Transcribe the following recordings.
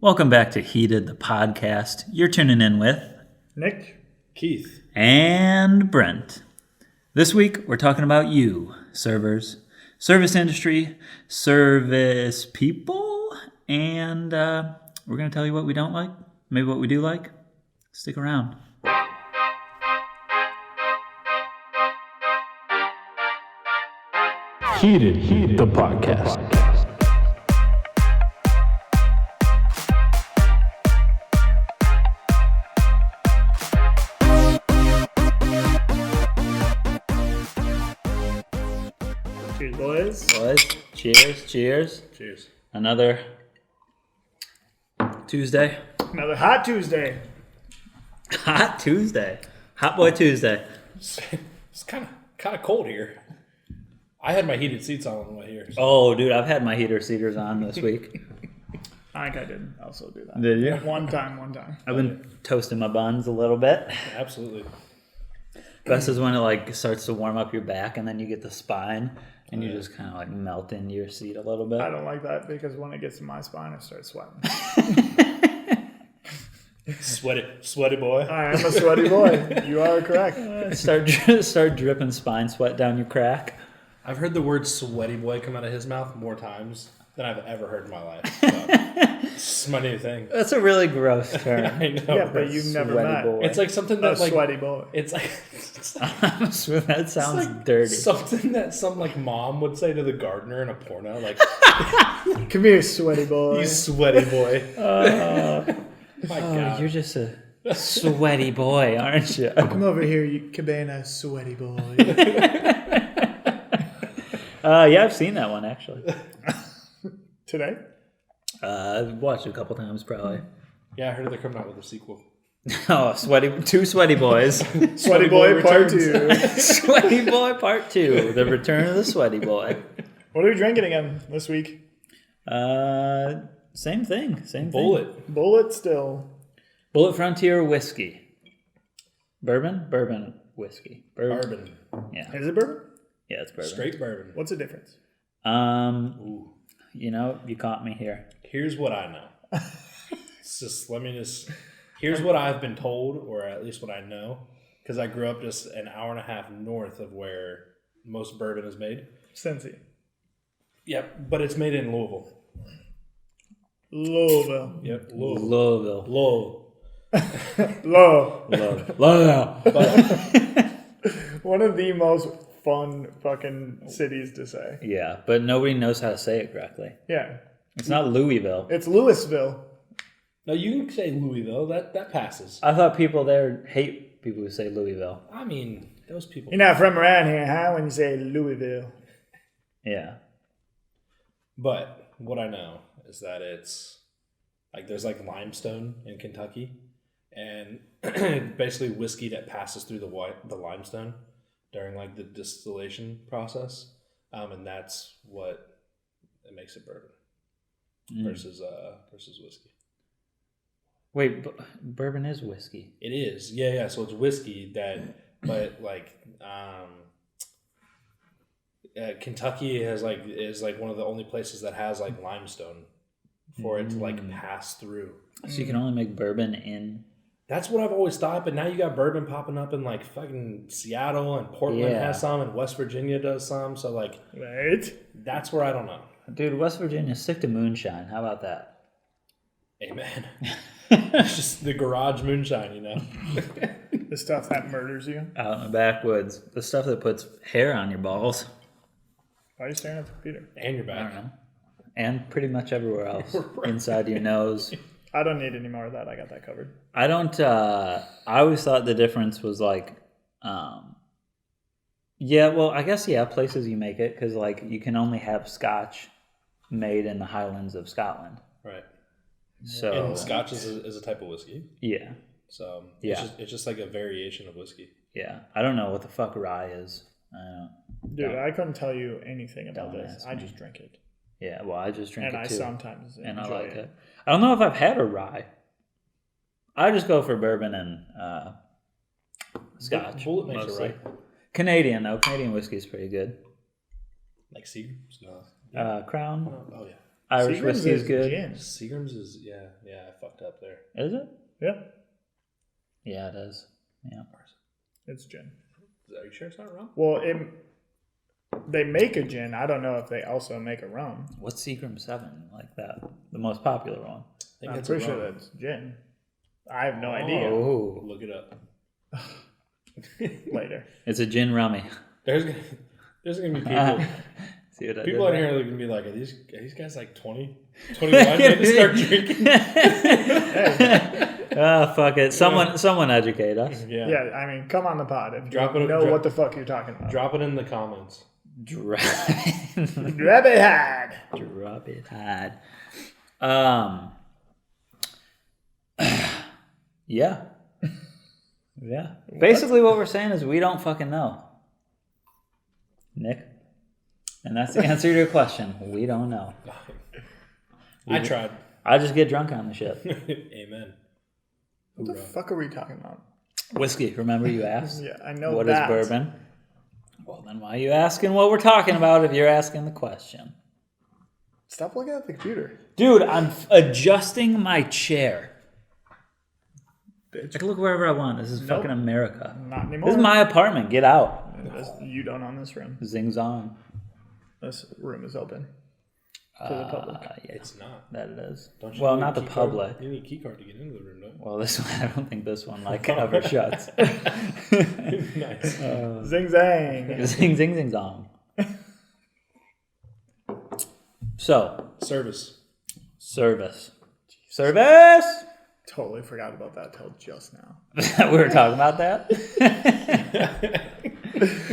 Welcome back to Heated, the podcast. You're tuning in with Nick, Keith, and Brent. This week, we're talking about you, servers, service industry, service people, and we're going to tell you what we don't like, maybe what we do like. Stick around. Heated, the podcast. cheers, boys. Boys, cheers, cheers. Cheers. Another Tuesday. Another hot Tuesday. Hot Tuesday. Hot boy Tuesday. It's kind of cold here. I had my heated seats on the way here. So. Oh, dude, I've had my heaters on this week. I think I did also do that. Did you? One time. I've been toasting my buns a little bit. Absolutely. Best is when it starts to warm up your back and then you get the spine and you just kind of melt into your seat a little bit. I don't like that because when it gets to my spine, I start sweating. Sweaty boy. I am a sweaty boy. You are correct. Start dripping spine sweat down your crack. I've heard the word sweaty boy come out of his mouth more times than I've ever heard in my life. So, it's my new thing. That's a really gross term. I know. Yeah, but you've never Sweaty met boy. It's like something a that sweaty boy. It's like That sounds like dirty. something that some mom would say to the gardener in a porno, Come here, sweaty boy. you sweaty boy. My Oh, God. you're just a sweaty boy, aren't you? Come over here, you cabana, sweaty boy. Yeah, I've seen that one actually. Today? I've watched it a couple times probably. Yeah, I heard they're coming out with a sequel. Oh, two sweaty boys. Sweaty boy part returns. 2. Sweaty boy part 2. The return of the sweaty boy. What are we drinking again this week? Same thing. Bullet. Bullet still. Bullet Frontier whiskey. Bourbon whiskey. Bourbon. Yeah. Is it bourbon? Yeah, it's bourbon. Straight bourbon. What's the difference? Ooh. You caught me here. Here's what I know. Here's what I've been told, or at least what I know, because I grew up just an hour and a half north of where most bourbon is made. Cincy. Yep, but it's made in Louisville. Louisville. Yep, Louisville. Low. But One of the most fun fucking cities to say. Yeah, but nobody knows how to say it correctly. Yeah. It's not Louisville. It's Louisville. no, you can say Louisville. That passes. I thought people there hate people who say Louisville. I mean, those people. You're not from around here, huh? When you say Louisville. Yeah. But what I know is that it's there's limestone in Kentucky, and basically whiskey that passes through the limestone during the distillation process, and that's what it makes it bourbon versus whiskey. Wait, bourbon is whiskey. It is, yeah. So it's whiskey but Kentucky is one of the only places that has limestone for it to pass through. So you can only make bourbon in. That's what I've always thought, but now you got bourbon popping up in fucking Seattle, and Portland has some, and West Virginia does some. So Right? that's where I don't know. Dude, West Virginia, stick to moonshine. How about that? Amen. It's just the garage moonshine, The stuff that murders you. Out in the backwoods. The stuff that puts hair on your balls. Why are you staring at the computer? And your I don't back. know. And pretty much everywhere else. Inside your nose. I don't need any more of that. I got that covered. I don't, I always thought the difference was places you make it, because you can only have scotch made in the Highlands of Scotland. Right. So And Scotch is a type of whiskey. yeah, So Yeah. it's just a variation of whiskey. yeah. I don't know what the fuck rye is. Dude, I couldn't tell you anything about Don't this. ask I me. just drink it. Yeah, well, I just drink And it I too, sometimes and I enjoy like it. I don't know if I've had a rye. I just go for bourbon and scotch. Bullet makes mostly. it right. Canadian though. Canadian whiskey is pretty good. Like Seagram's? No. Crown. Oh, yeah. Irish Seagram's whiskey is good. Gin. Seagram's is I fucked up there. Is it? Yeah, Yeah, it is. Yeah. it's gin. Are you sure it's not rum? Well, they make a gin. I don't know if they also make a rum. What's Seagram 7 like that? The most popular one. I think I'm it's pretty a sure rum. that's gin. I have no idea. Oh. Look it up. Later. It's a gin rummy. There's gonna be people. See what I People did in there? here are gonna be like, are these guys like 20, 21? They to start drinking. Fuck it. Someone educate us. Yeah. Yeah, I mean, come on the pod if Drop you it- know drop- what the fuck you're talking about. Drop it in the comments. Drop Drop it hard. it hard. Yeah. Yeah. Basically what we're saying is we don't fucking know. Nick? And that's the answer to your question. We don't know. I tried. I just get drunk on the shit. Amen. What the fuck are we talking about? Whiskey, remember you asked? Yeah, I know What is that. bourbon? Well, then why are you asking what we're talking about if you're asking the question? Stop looking at the computer. Dude, I'm adjusting my chair. Bitch. I can look wherever I want. This is Nope. fucking America. Not anymore. This is my apartment. Get out. You don't own this room. Zing zong. This room is open to the public. Yeah, It's not. that it is. Don't you Well, need a not the key card? public. You need a key card to get into the room, don't Well, this one, I don't think this one like ever shuts. you? Nice. Zing zang. Zing zing zing zong. So, Service. service. Totally forgot about that till just now. We were talking about that.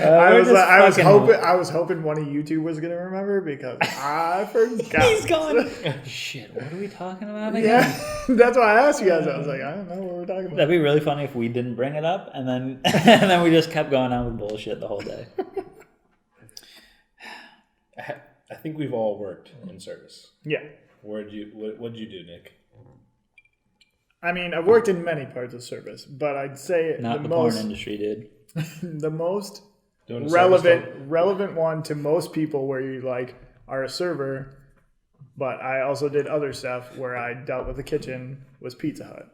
I was hoping one of you two was gonna remember because I forgot. He's gone. Shit, what are we talking about again? Yeah, that's why I asked you guys. I was like, I don't know what we're talking about. That'd be really funny if we didn't bring it up and then and then we just kept going on with bullshit the whole day. I think we've all worked in service. Yeah, What'd you do, Nick? I mean, I've worked in many parts of service, but I'd say Not the most porn industry, dude. the most Doing a service relevant one to most people where you like are a server, but I also did other stuff where I dealt with the kitchen was Pizza Hut.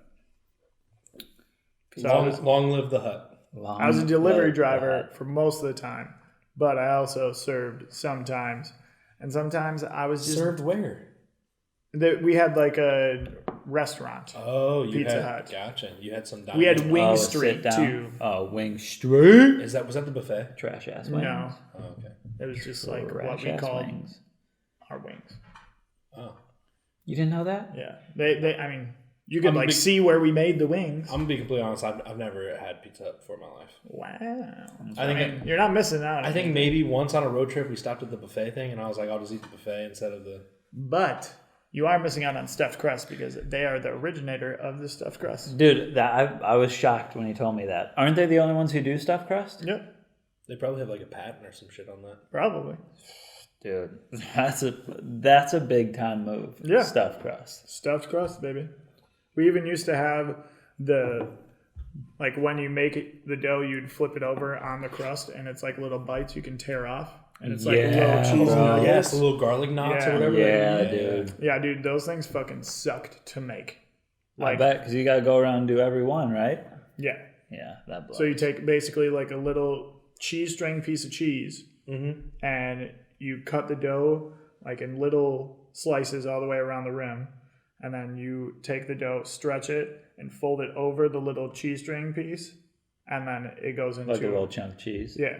So long live the hut. I was a delivery driver for most of the time, but I also served sometimes, and sometimes I was just Served where? we had like a restaurant. Oh, you Pizza had Hut. Gotcha. You had some dining. We had Wing Oh, Street sit down. too. Oh, Wing Street. Was that the buffet? Trash ass wings. No, Oh, okay. it was just like what Trash we ass called wings. our wings. Oh. You didn't know that? Yeah, they. I mean, you could I'm a like big- see where we made the wings. I'm gonna be completely honest. I've never had Pizza Hut before in my life. Wow. I think You're not missing out. I think maybe once on a road trip we stopped at the buffet thing, and I was like, I'll just eat the buffet instead of the. But you are missing out on stuffed crust because they are the originator of the stuffed crust. Dude, I was shocked when he told me that. Aren't they the only ones who do stuffed crust? Yep, They probably have like a patent or some shit on that. probably. Dude, that's a big time move. Yeah. Stuffed crust. Stuffed crust, baby. We even used to have like when you make it, the dough, you'd flip it over on the crust, and it's like little bites you can tear off, and it's like Yeah, little cheese bro. nuggets. Yes, the little garlic knots Yeah. or whatever. Yeah, dude. Yeah, dude, those things fucking sucked to make. I bet, because you got to go around and do every one, right? Yeah. Yeah, that blows. So you take basically like a little cheese string piece of cheese, and you cut the dough like in little slices all the way around the rim, and then you take the dough, stretch it, and fold it over the little cheese string piece, and then it goes into like a little chunk of cheese. yeah,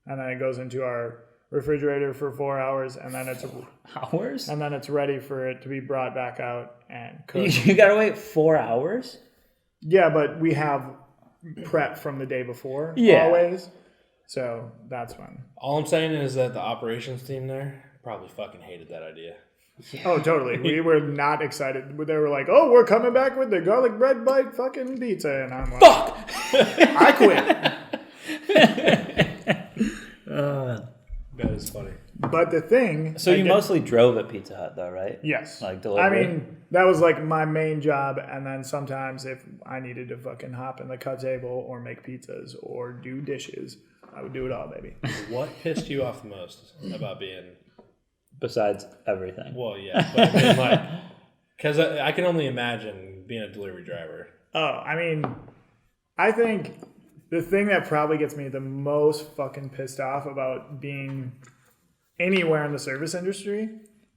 and then it goes into our refrigerator for 4 hours, and then it's ready for it to be brought back out and cooked. You got to wait 4 hours? Yeah, but we have prep from the day before Yeah. always. So that's fun. All I'm saying is that the operations team there probably fucking hated that idea. Oh, totally. We were not excited. They were like, "Oh, we're coming back with the garlic bread bite fucking pizza," and I'm like, Fuck! "I quit." That is funny. But the thing, So you mostly drove at Pizza Hut, though, right? yes, Like I delivery? mean, that was like my main job, and then sometimes if I needed to fucking hop in the cut table or make pizzas or do dishes, I would do it all, baby. What pissed you off the most about being besides everything. Well, yeah, but I mean, like, because I can only imagine being a delivery driver. Oh, I mean, I think the thing that probably gets me the most fucking pissed off about being anywhere in the service industry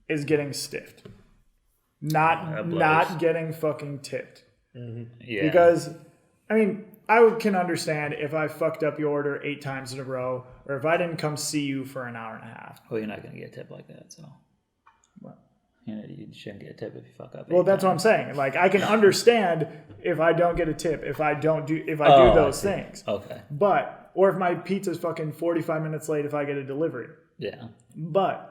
is getting stiffed. Not getting fucking tipped. Yeah. Because, I mean, can understand if I fucked up your order 8 times in a row, or if I didn't come see you for an hour and a half. Well, you're not going to get a tip like that, so. What? You shouldn't get a tip if you fuck up. Well, that's what I'm saying. Like, I can understand if I don't get a tip, if I do those things. Okay. Or if my pizza's fucking 45 minutes late if I get a delivery. Yeah. But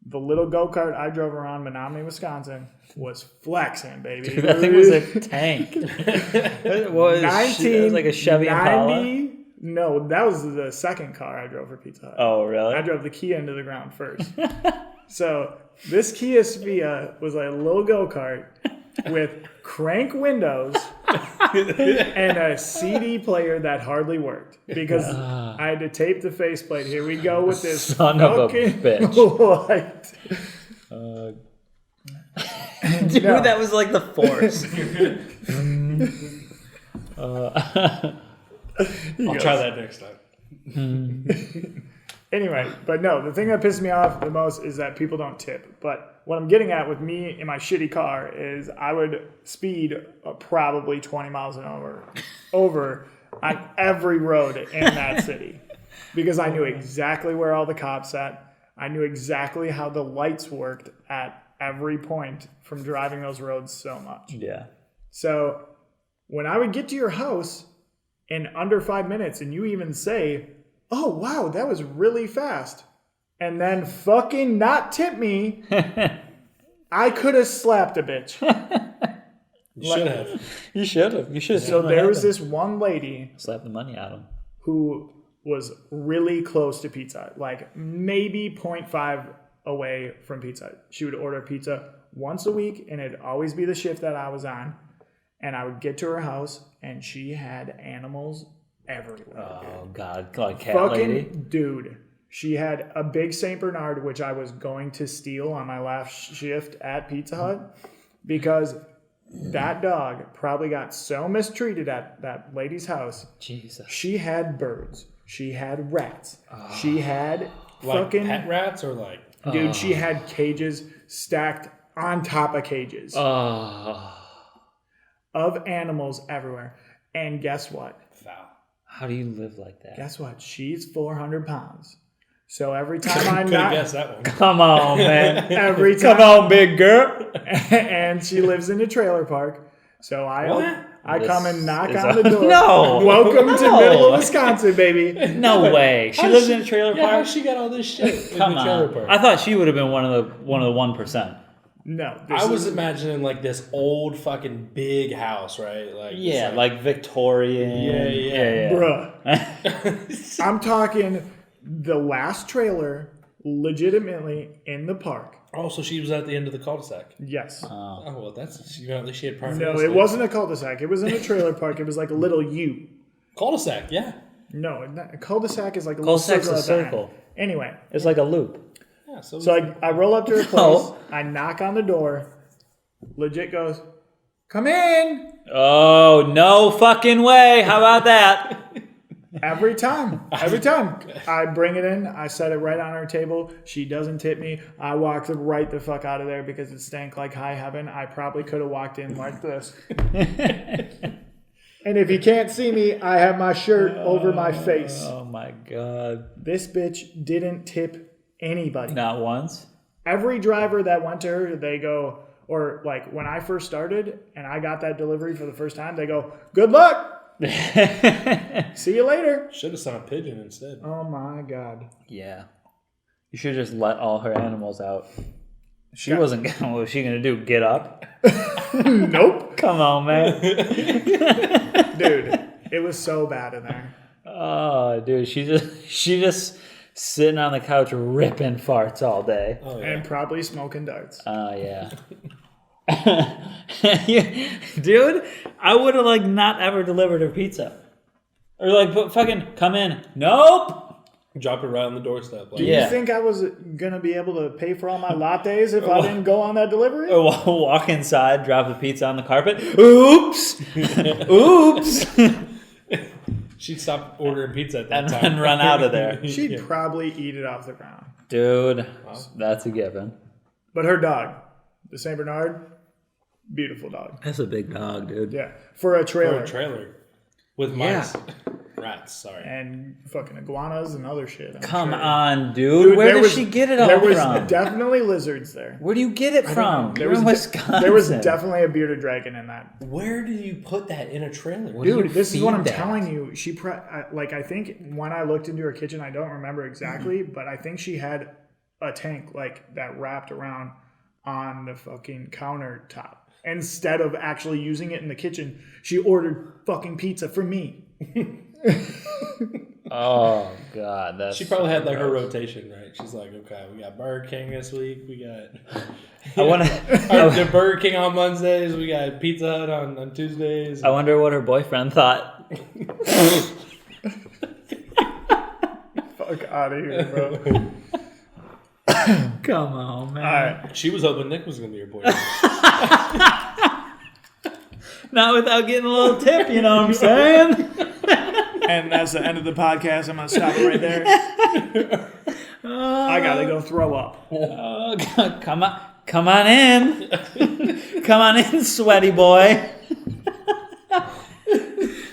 the little go-kart I drove around Menominee, Wisconsin was flexing, baby. Dude, that thing was a tank. It was like a Chevy Impala. No, that was the second car I drove for Pizza Hut. Oh, really? I drove the Kia into the ground first. So this Kia Spia was like a little go-kart with crank windows and a CD player that hardly worked because I had to tape the faceplate. Here we go with this son of a bitch. Light. Dude, no. That was like the Force. I'll try that next time. Anyway, but no, the thing that pisses me off the most is that people don't tip. But what I'm getting at with me in my shitty car is I would speed probably 20 miles an hour over on every road in that city because I knew exactly where all the cops at. I knew exactly how the lights worked at every point from driving those roads so much. Yeah. So when I would get to your house in under 5 minutes and you even say, "Oh, wow, that was really fast," and then fucking not tip me, I could have slapped a bitch. You should have. You should have. You should have. So there was this one lady. Slap the money out of him. Who was really close to Pizza Hut, like maybe 0.5 away from Pizza Hut. She would order pizza once a week, and it'd always be the shift that I was on. And I would get to her house, and she had animals everywhere. Oh, God. Like cat fucking lady? Dude. She had a big St. Bernard, which I was going to steal on my last shift at Pizza Hut because that dog probably got so mistreated at that lady's house. Jesus. She had birds. She had rats. She had like fucking... pet rats or like... Dude, she had cages stacked on top of cages. Of animals everywhere. And guess what? Foul. How do you live like that? Guess what? She's 400 pounds. So every time I could have guessed that one. Come on, man. Every time. Come on, big girl. And she lives in a trailer park. So I come and knock on the door. No. Welcome to middle of Wisconsin, baby. No way. She lives in a trailer park? How she got all this shit Come in the trailer on. park? I thought she would have been one of the 1%. No. I was imagining like this old fucking big house, right? Like Yeah, like Victorian. Yeah. Bruh. I'm talking the last trailer legitimately in the park. Oh, so she was at the end of the cul-de-sac. Yes. Oh, well, that's, you know, at least she had private No, estate. it wasn't a cul-de-sac. It was in a trailer park. It was like a little U. Cul-de-sac, yeah. No, a cul-de-sac is like a Cul-de-sac's little a circle. circle. Anyway. It's like a loop. Yeah, so I roll up to her place. I knock on the door. Legit goes, "Come in." Oh, no fucking way. How about that? Every time. I bring it in. I set it right on her table. She doesn't tip me. I walk right the fuck out of there because it stank like high heaven. I probably could have walked in like this. And if you can't see me, I have my shirt over my face. Oh, my God. This bitch didn't tip anybody. Not once? Every driver that went to her, they go, or like when I first started and I got that delivery for the first time, they go, "Good luck. See you later." should have sent a pigeon instead. Oh my God. Yeah. You should just let all her animals out. She wasn't going, what was she going to do? Get up? Nope. Come on, man. Dude, it was so bad in there. Oh, dude, she just sitting on the couch ripping farts all day. Oh, yeah. And probably smoking darts. Oh, yeah. Dude, I would have not ever delivered her pizza. Or fucking come in. Nope. Drop it right on the doorstep. Do you think I was going to be able to pay for all my lattes if I didn't go on that delivery? Walk inside, drop the pizza on the carpet. Oops! Oops! She'd stop ordering pizza at that time. And run out of there. She'd probably eat it off the ground. Dude, that's a given. But her dog, the Saint Bernard, beautiful dog. That's a big dog, dude. Yeah, for a trailer. For a trailer. With mice. Rats, sorry. And fucking iguanas and other shit. Come on, dude. Where did she get it all from? There was definitely lizards there. Where do you get it from? You're in Wisconsin. There was definitely a bearded dragon in that. Where do you put that in a trailer? Dude, this is what I'm telling you. She I think when I looked into her kitchen, I don't remember exactly, but I think she had a tank like that wrapped around on the fucking countertop. Instead of actually using it in the kitchen, she ordered fucking pizza for me. Oh God, she probably had like her rotation, right? She's like, okay, we got Burger King this week. We got the Burger King on Mondays. We got Pizza Hut on Tuesdays. I wonder what her boyfriend thought. Fuck out of here, bro. Come on, man. All right. She was hoping Nick was gonna be her boyfriend. Not without getting a little tip, you know what I'm saying? And that's the end of the podcast. I'm going to stop it right there. I got to go throw up. Oh, God. Come on in. Come on in, sweaty boy.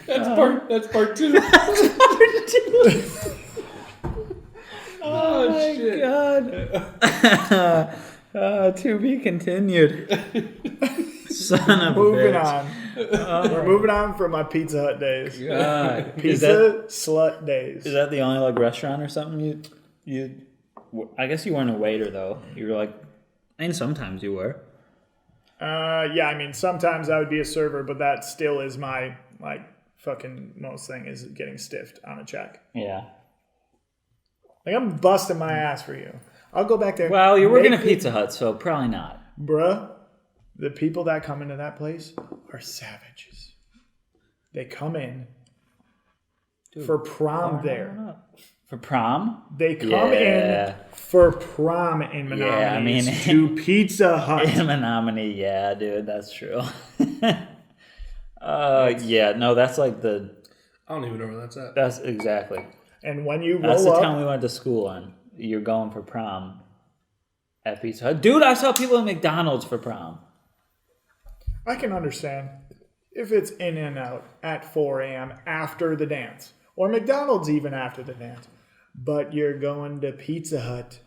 That's part two. That's part two. Oh shit. God. To be continued. Son of a Moving bitch. on. We're moving on from my Pizza Hut days. God. Pizza slut days. Is that the only like restaurant or something you? I guess you weren't a waiter though. You were like, and sometimes you were. Yeah, I mean, sometimes I would be a server, but that still is my like fucking most thing is getting stiffed on a check. Yeah. Like I'm busting my ass for you. I'll go back there. Well, you're working at Pizza Hut, so probably not. Bruh, the people that come into that place are savages. They come in for prom there. For prom? They come in for prom in Menominee. Yeah, I mean, to Pizza Hut. In Menominee, yeah, dude, that's true. Yeah, no, that's like the... I don't even know where that's at. That's exactly. And when you roll that's the up... town we went to school in. You're going for prom at Pizza Hut. Dude, I saw people at McDonald's for prom. I can understand if it's in and out at 4 a.m. after the dance. Or McDonald's even after the dance. But you're going to Pizza Hut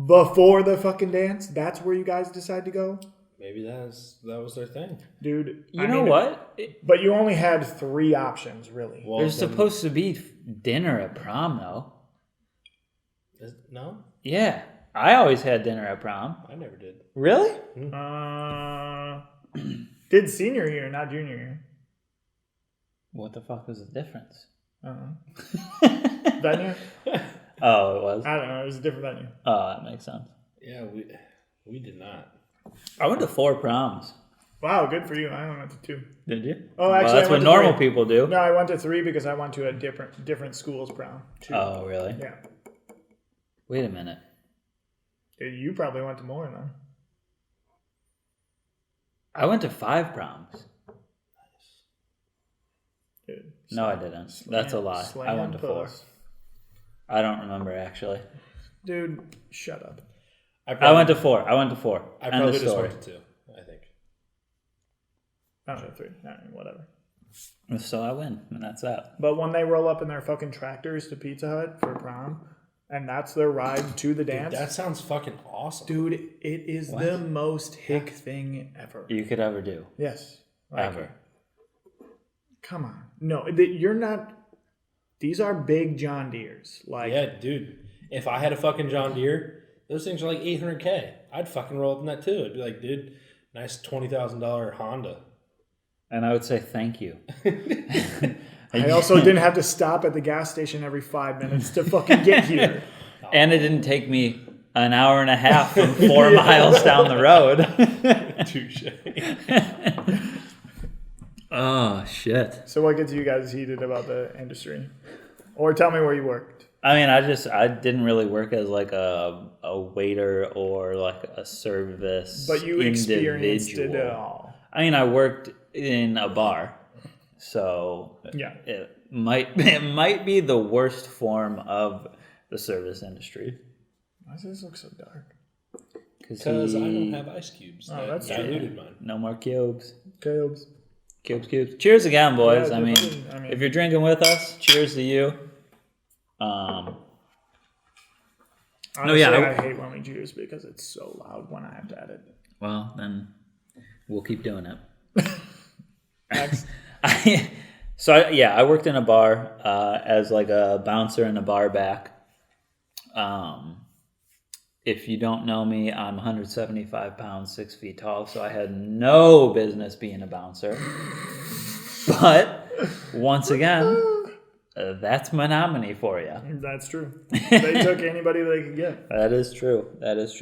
before the fucking dance? That's where you guys decide to go? Maybe that was their thing. Dude. You know what? But you only had 3 options, really. Well, there's supposed to be dinner at prom, though. No? Yeah. I always had dinner at prom. I never did. Really? Did senior year, not junior year. What the fuck was the difference? Venue? Oh, it was? I don't know. It was a different venue. Oh, that makes sense. Yeah, we did not. I went to 4 proms. Wow, good for you. I only went to 2. Did you? Oh, actually, well, that's what normal people do. No, I went to 3 because I went to a different school's prom. 2. Oh, really? Yeah. Wait a minute. Dude, you probably went to more then. I went to 5 proms. Dude, no, I didn't. That's a lie. I went to 4. I don't remember, actually. Dude, shut up. I went to 4. I probably just went to 2, I think. I went to 3. I mean, whatever. So I win, and that's that. But when they roll up in their fucking tractors to Pizza Hut for prom, and that's their ride to the dance. Dude, that sounds fucking awesome. Dude, it is the most hick thing ever. You could ever do. Yes. Ever. Come on. No, you're not... These are big John Deeres. Like, yeah, dude. If I had a fucking John Deere, those things are like $800K. I'd fucking roll up in that too. I'd be like, dude, nice $20,000 Honda. And I would say thank you. I also didn't have to stop at the gas station every 5 minutes to fucking get here. And it didn't take me an hour and a half from 4 miles down the road. Touche. Oh, shit. So what gets you guys heated about the industry? Or tell me where you worked. I mean, I didn't really work as like a waiter or like a service. But you experienced it individual. all. I mean, I worked in a bar, so Yeah. it might be the worst form of the service industry. Why does this look so dark? Because I don't have ice cubes. Oh, that that's true. diluted mine. No more cubes. Cubes. Cubes. Cheers again, boys. Yeah, I mean, if you're drinking with us, cheers to you. Honestly, yeah, I hate when we juice because it's so loud when I have to edit. Well, then we'll keep doing it. Next. I worked in a bar as like a bouncer and a bar back. If you don't know me, I'm 175 pounds, 6 feet tall, so I had no business being a bouncer. But once again, that's Menominee for you. That's true. They took anybody they could get. That is true.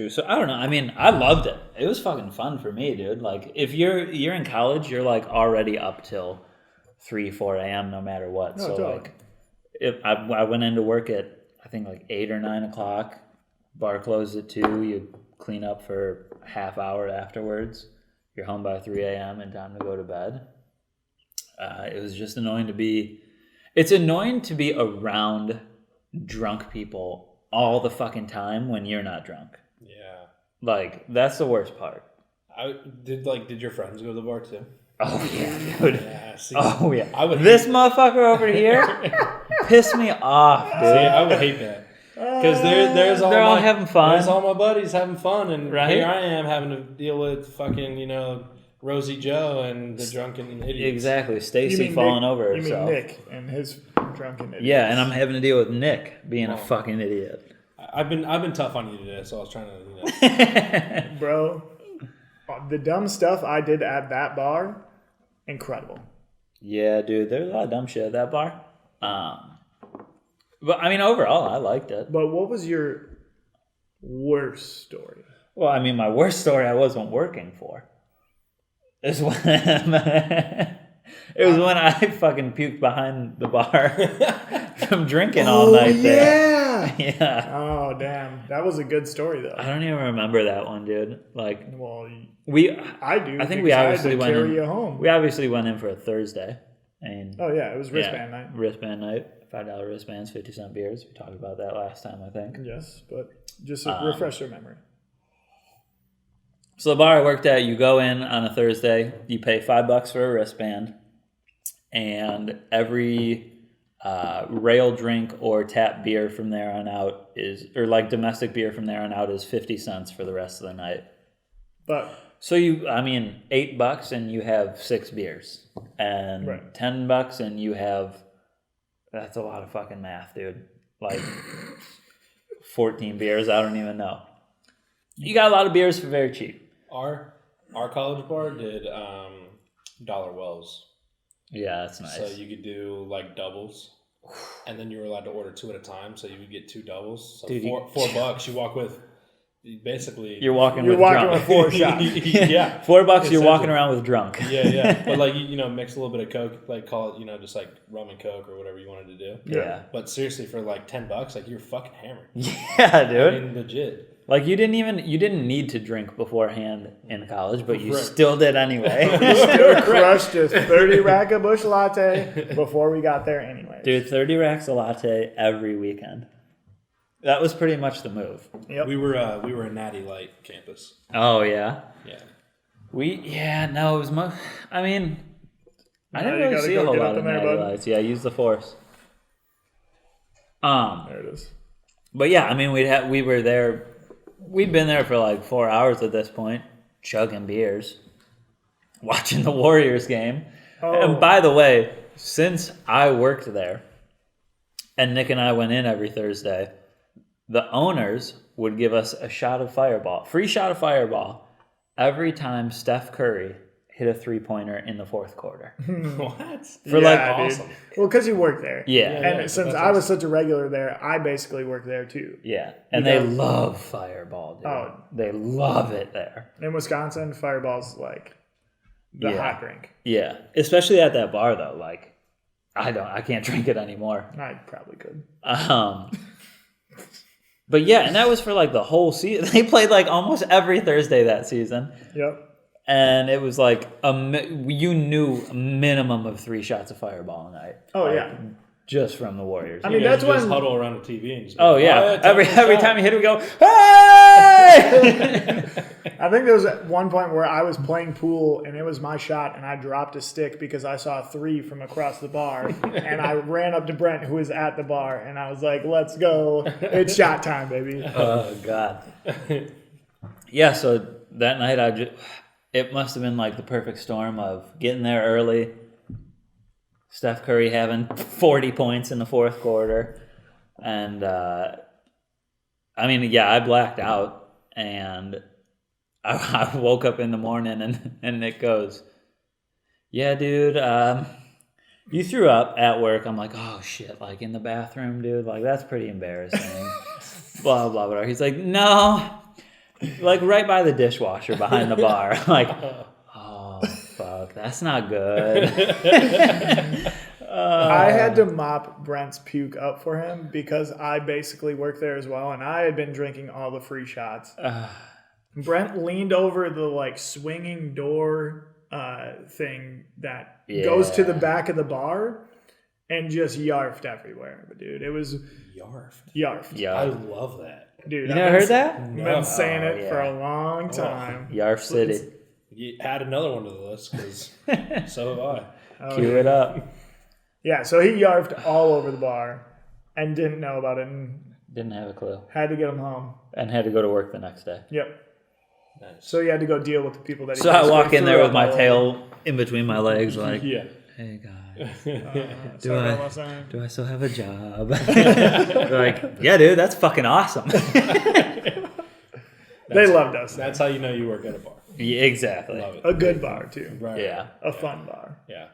So I don't know. I mean, I loved it. It was fucking fun for me, dude. Like, if you're in college, you're like already up till 3, 4 a.m. no matter what. No, so totally. like, if I went into work at I think like 8 or 9 o'clock. Bar closed at 2. You clean up for a half hour afterwards. You're home by 3 a.m. and time to go to bed. It was just annoying to be. It's annoying to be around drunk people all the fucking time when you're not drunk. Yeah. Like, that's the worst part. Did your friends go to the bar too? Oh yeah, dude. Yeah. See, Oh yeah. I would This motherfucker over here pissed me off, dude. See, I would hate that. Because they're all having fun. There's all my buddies having fun, and Right? here I am having to deal with fucking Rosie Joe and the drunken idiots. Exactly. You Stacy mean falling Nick, over You herself. mean Nick and his drunken idiots. Yeah, and I'm having to deal with Nick being a fucking idiot. I've been tough on you today, so I was trying to. Bro, the dumb stuff I did at that bar, incredible. Yeah, dude, there's a lot of dumb shit at that bar. But I mean, overall, I liked it. But what was your worst story? Well, I mean, my worst story I wasn't working for is when it was when I fucking puked behind the bar from drinking all night there. Yeah. Oh, damn. That was a good story, though. I don't even remember that one, dude. Like, Well, we, I do. I think because we I had obviously to went carry in. you home. We obviously went in for a Thursday. And Oh, yeah. It was wristband night. Wristband night. $5 wristbands, 50-cent beers. We talked about that last time, I think. Yes, but just to refresh your memory. So the bar I worked at, you go in on a Thursday, you pay $5 for a wristband, and every rail drink or tap beer from there on out or like domestic beer from there on out is 50 cents for the rest of the night. But So $8 and you have 6 beers, and Right. $10 and you have. That's a lot of fucking math, dude. Like 14 beers. I don't even know. You got a lot of beers for very cheap. Our college bar did dollar wells, Yeah, that's nice. so you could do like doubles, and then you were allowed to order 2 at a time, so you would get 2 doubles. So Dude, $4 you walk with. Basically, You're walking you're with walking drunk. with 4 shots. yeah, $4 you're Essentially. walking around with drunk. yeah. But like mix a little bit of Coke, like call it just like rum and Coke or whatever you wanted to do. Yeah. But seriously, for like $10, like you're fucking hammered. Yeah, dude. I mean, legit. Like you didn't need to drink beforehand in college, but you Right. still did anyway. Still crushed a 30 rack of Busch Latte before we got there anyway. Dude, 30 racks of latte every weekend. That was pretty much the move. Yep. We were a Natty Light campus. Oh yeah. Yeah. No, it was I mean, I didn't you really gotta see go a whole get lot up of in there, natty bud. lights. Yeah, use the force. There it is. But yeah, I mean, we'd been there for like 4 hours at this point, chugging beers, watching the Warriors game. Oh. And by the way, since I worked there, and Nick and I went in every Thursday, the owners would give us a shot of Fireball, free shot of Fireball, every time Steph Curry hit a 3-pointer in the fourth quarter. What? For Yeah, dude. awesome. Well, because you work there. Yeah. And Yeah, since that's I was such a regular there, I basically worked there too. Yeah. And Because- they love Fireball, dude. Oh. They love it there. In Wisconsin, Fireball's like the Yeah. hot drink. Yeah. Especially at that bar, though. Like, I can't drink it anymore. I probably could. But yeah, and that was for like the whole season. They played like almost every Thursday that season. Yep. And it was like you knew a minimum of 3 shots of Fireball a night. Oh, like, yeah. Just from the Warriors. I mean, You guys that's just when... huddle around the TV and just Oh yeah, every shot. time you hit it, we go, hey! I think there was at one point where I was playing pool and it was my shot and I dropped a stick because I saw a 3 from across the bar and I ran up to Brent who was at the bar and I was like, let's go. It's shot time, baby. Oh God. Yeah, so that night it must have been like the perfect storm of getting there early, Steph Curry having 40 points in the fourth quarter, and I blacked out and I woke up in the morning and Nick goes, yeah, dude, you threw up at work. I'm like, oh shit, like in the bathroom, dude, like that's pretty embarrassing. Blah, blah, blah. He's like, no, like right by the dishwasher behind the bar. I'm like, oh fuck, that's not good. I had to mop Brent's puke up for him because I basically worked there as well and I had been drinking all the free shots. Brent leaned over the like swinging door thing that goes to the back of the bar and just yarfed everywhere. But dude, it was yarfed. Yeah, I love that. Dude, you never heard that? I've been saying it for a long time. Yarf City. You add another one to the list because so have I. Cue it up. Yeah, so he yarfed all over the bar and didn't know about it and Didn't have a clue. had to get him home. And had to go to work the next day. Yep. Nice. So he had to go deal with the people that he So I basically walk in there threw with up my all tail in between my legs like, Yeah. hey guys, over. do Sorry I- about last time. do I still have a job? They're like, yeah dude, that's fucking awesome. They loved us. That's how you know you work at a bar. Yeah, exactly. Love it. A good bar, too. Right. Yeah. A fun bar. Yeah.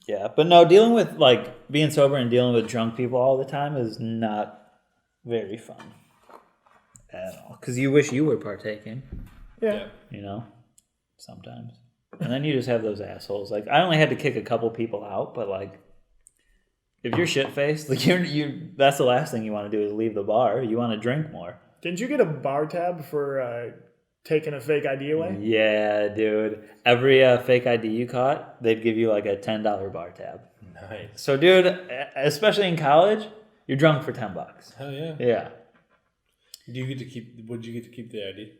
Yeah, but no, dealing with like being sober and dealing with drunk people all the time is not very fun at all. Because you wish you were partaking, Yeah. you know, sometimes. And then you just have those assholes. Like I only had to kick a couple people out, but like if you're shit faced, like you that's the last thing you want to do is leave the bar. You want to drink more. Didn't you get a bar tab for taking a fake ID away? Yeah, dude. Every fake ID you caught, they'd give you like a $10 bar tab. Nice. So, dude, especially in college, you're drunk for $10. Hell yeah. Yeah. Do you get to keep? Would you get to keep the ID?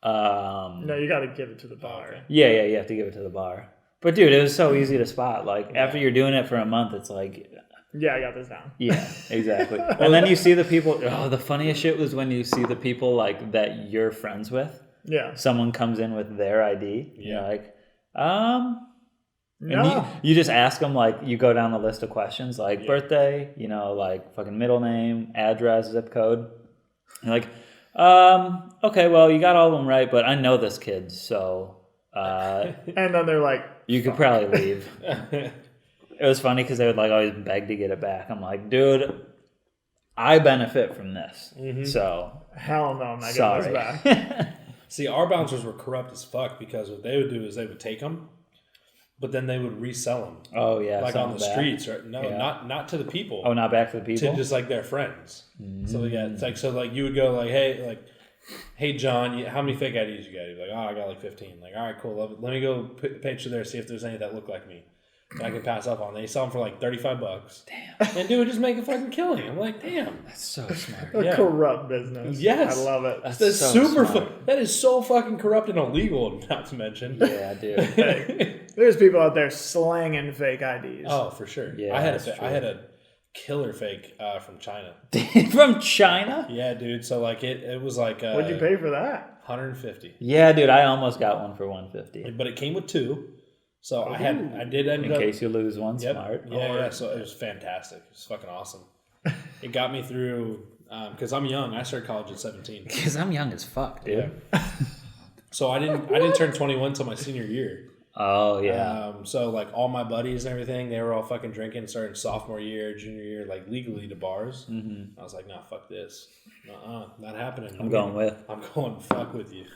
No, you got to give it to the bar. Okay. Yeah, you have to give it to the bar. But, dude, it was so easy to spot. Like, after you're doing it for a month, it's like... Yeah, I got this down. Yeah, exactly. And then you see the people... Oh, the funniest shit was when you see the people, like, that you're friends with. Yeah. Someone comes in with their ID. Yeah. You're like, No. And you just ask them, like, you go down the list of questions, like birthday, you know, like fucking middle name, address, zip code. You're like, okay, well, you got all of them right, but I know this kid, so and then they're like, you could probably leave. It was funny because they would like always beg to get it back. I'm like, dude, I benefit from this, so hell no, I'm not sorry. getting this back. See, our bouncers were corrupt as fuck because what they would do is they would take them, but then they would resell them. Oh yeah, Like on the back. streets, right? No, Yeah. not to the people. Oh, not back to the people. To just like their friends. So yeah, it's like so like you would go like, hey John, how many fake IDs you got? You're like, oh, I got like 15. Like, all right, cool. Let me go picture there, see if there's any that look like me. And I can pass up on. They sell them for like $35. Damn. And dude would just make a fucking killing. I'm like, damn. That's so smart. A Yeah. corrupt business. Yes. I love it. That's That's so super smart. that is so fucking corrupt and illegal, not to mention. Yeah, dude. Hey, there's people out there slanging fake IDs. Oh, for sure. Yeah, I had that's true. I had a killer fake from China. From China? Yeah, dude. So like it was like What'd you pay for that? 150. Yeah, dude. I almost got one for $150. But it came with 2. So I did end In up case you lose one, Yep. smart. Yeah. So it was fantastic. It was fucking awesome. It got me through because I'm young. I started college at 17. Because I'm young as fuck, dude. Yeah. So I didn't turn 21 until my senior year. Oh yeah. So like all my buddies and everything, they were all fucking drinking starting sophomore year, junior year, like legally to bars. Mm-hmm. I was like, nah, fuck this. Not happening. I'm going with. I'm going fuck with you.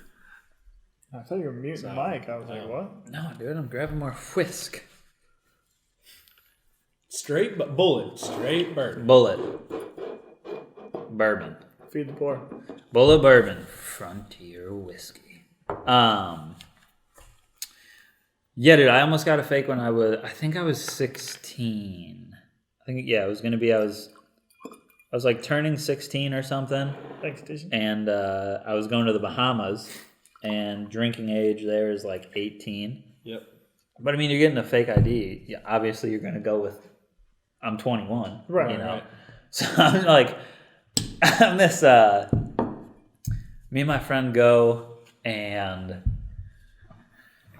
I thought you were muting Mike. I was like, what? No, dude. I'm grabbing more whisk. Straight bullet, straight bird. Bullet. Bourbon. Feed the poor. Bulla Bourbon. Frontier whiskey. Yeah, dude, I almost got a fake when I think I was 16. It was going to be, I was like turning 16 or something. Thanks, Tisha. And I was going to the Bahamas, and drinking age there is like 18. Yep. But I mean, you're getting a fake ID. Yeah, obviously, you're going to go with, I'm 21. Right. You know? Right. So I'm like, me and my friend go, and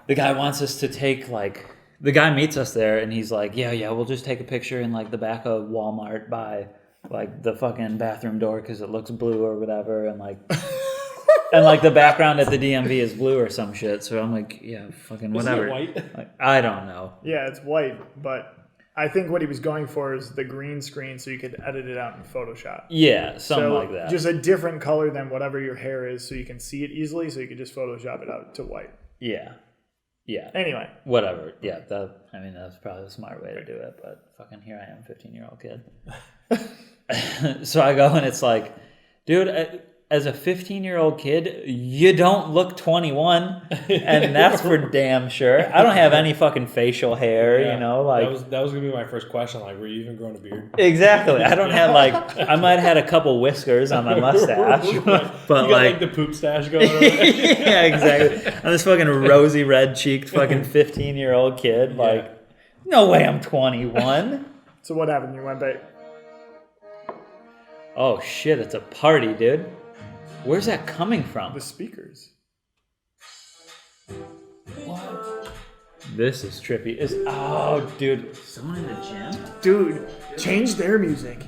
the guy wants us to take, like, the guy meets us there, and he's like, yeah, we'll just take a picture in, like, the back of Walmart by, like, the fucking bathroom door because it looks blue or whatever, and, like, the background at the DMV is blue or some shit. So I'm like, yeah, fucking whatever. Isn't it white? Like, I don't know. Yeah, it's white, but I think what he was going for is the green screen so you could edit it out in Photoshop. Yeah, something like that. Just a different color than whatever your hair is so you can see it easily, so you could just Photoshop it out to white. Yeah. Anyway. Whatever. Yeah, that's probably the smart way to do it, but fucking here I am, 15-year-old kid. So I go, and it's like, dude, as a 15-year-old kid, you don't look 21, and that's for damn sure. I don't have any fucking facial hair, Yeah. you know, like that was gonna be my first question. Like, were you even growing a beard? exactly. I don't have I might have had a couple whiskers on my mustache, but you got like the poop stash going on. yeah, exactly. I'm this fucking rosy red cheeked fucking 15-year-old kid. Like, no way, I'm 21. So what happened? You went back. Oh shit, it's a party, dude. Where's that coming from? The speakers. What? This is trippy. Oh, dude. Someone in the gym? Dude, change their music.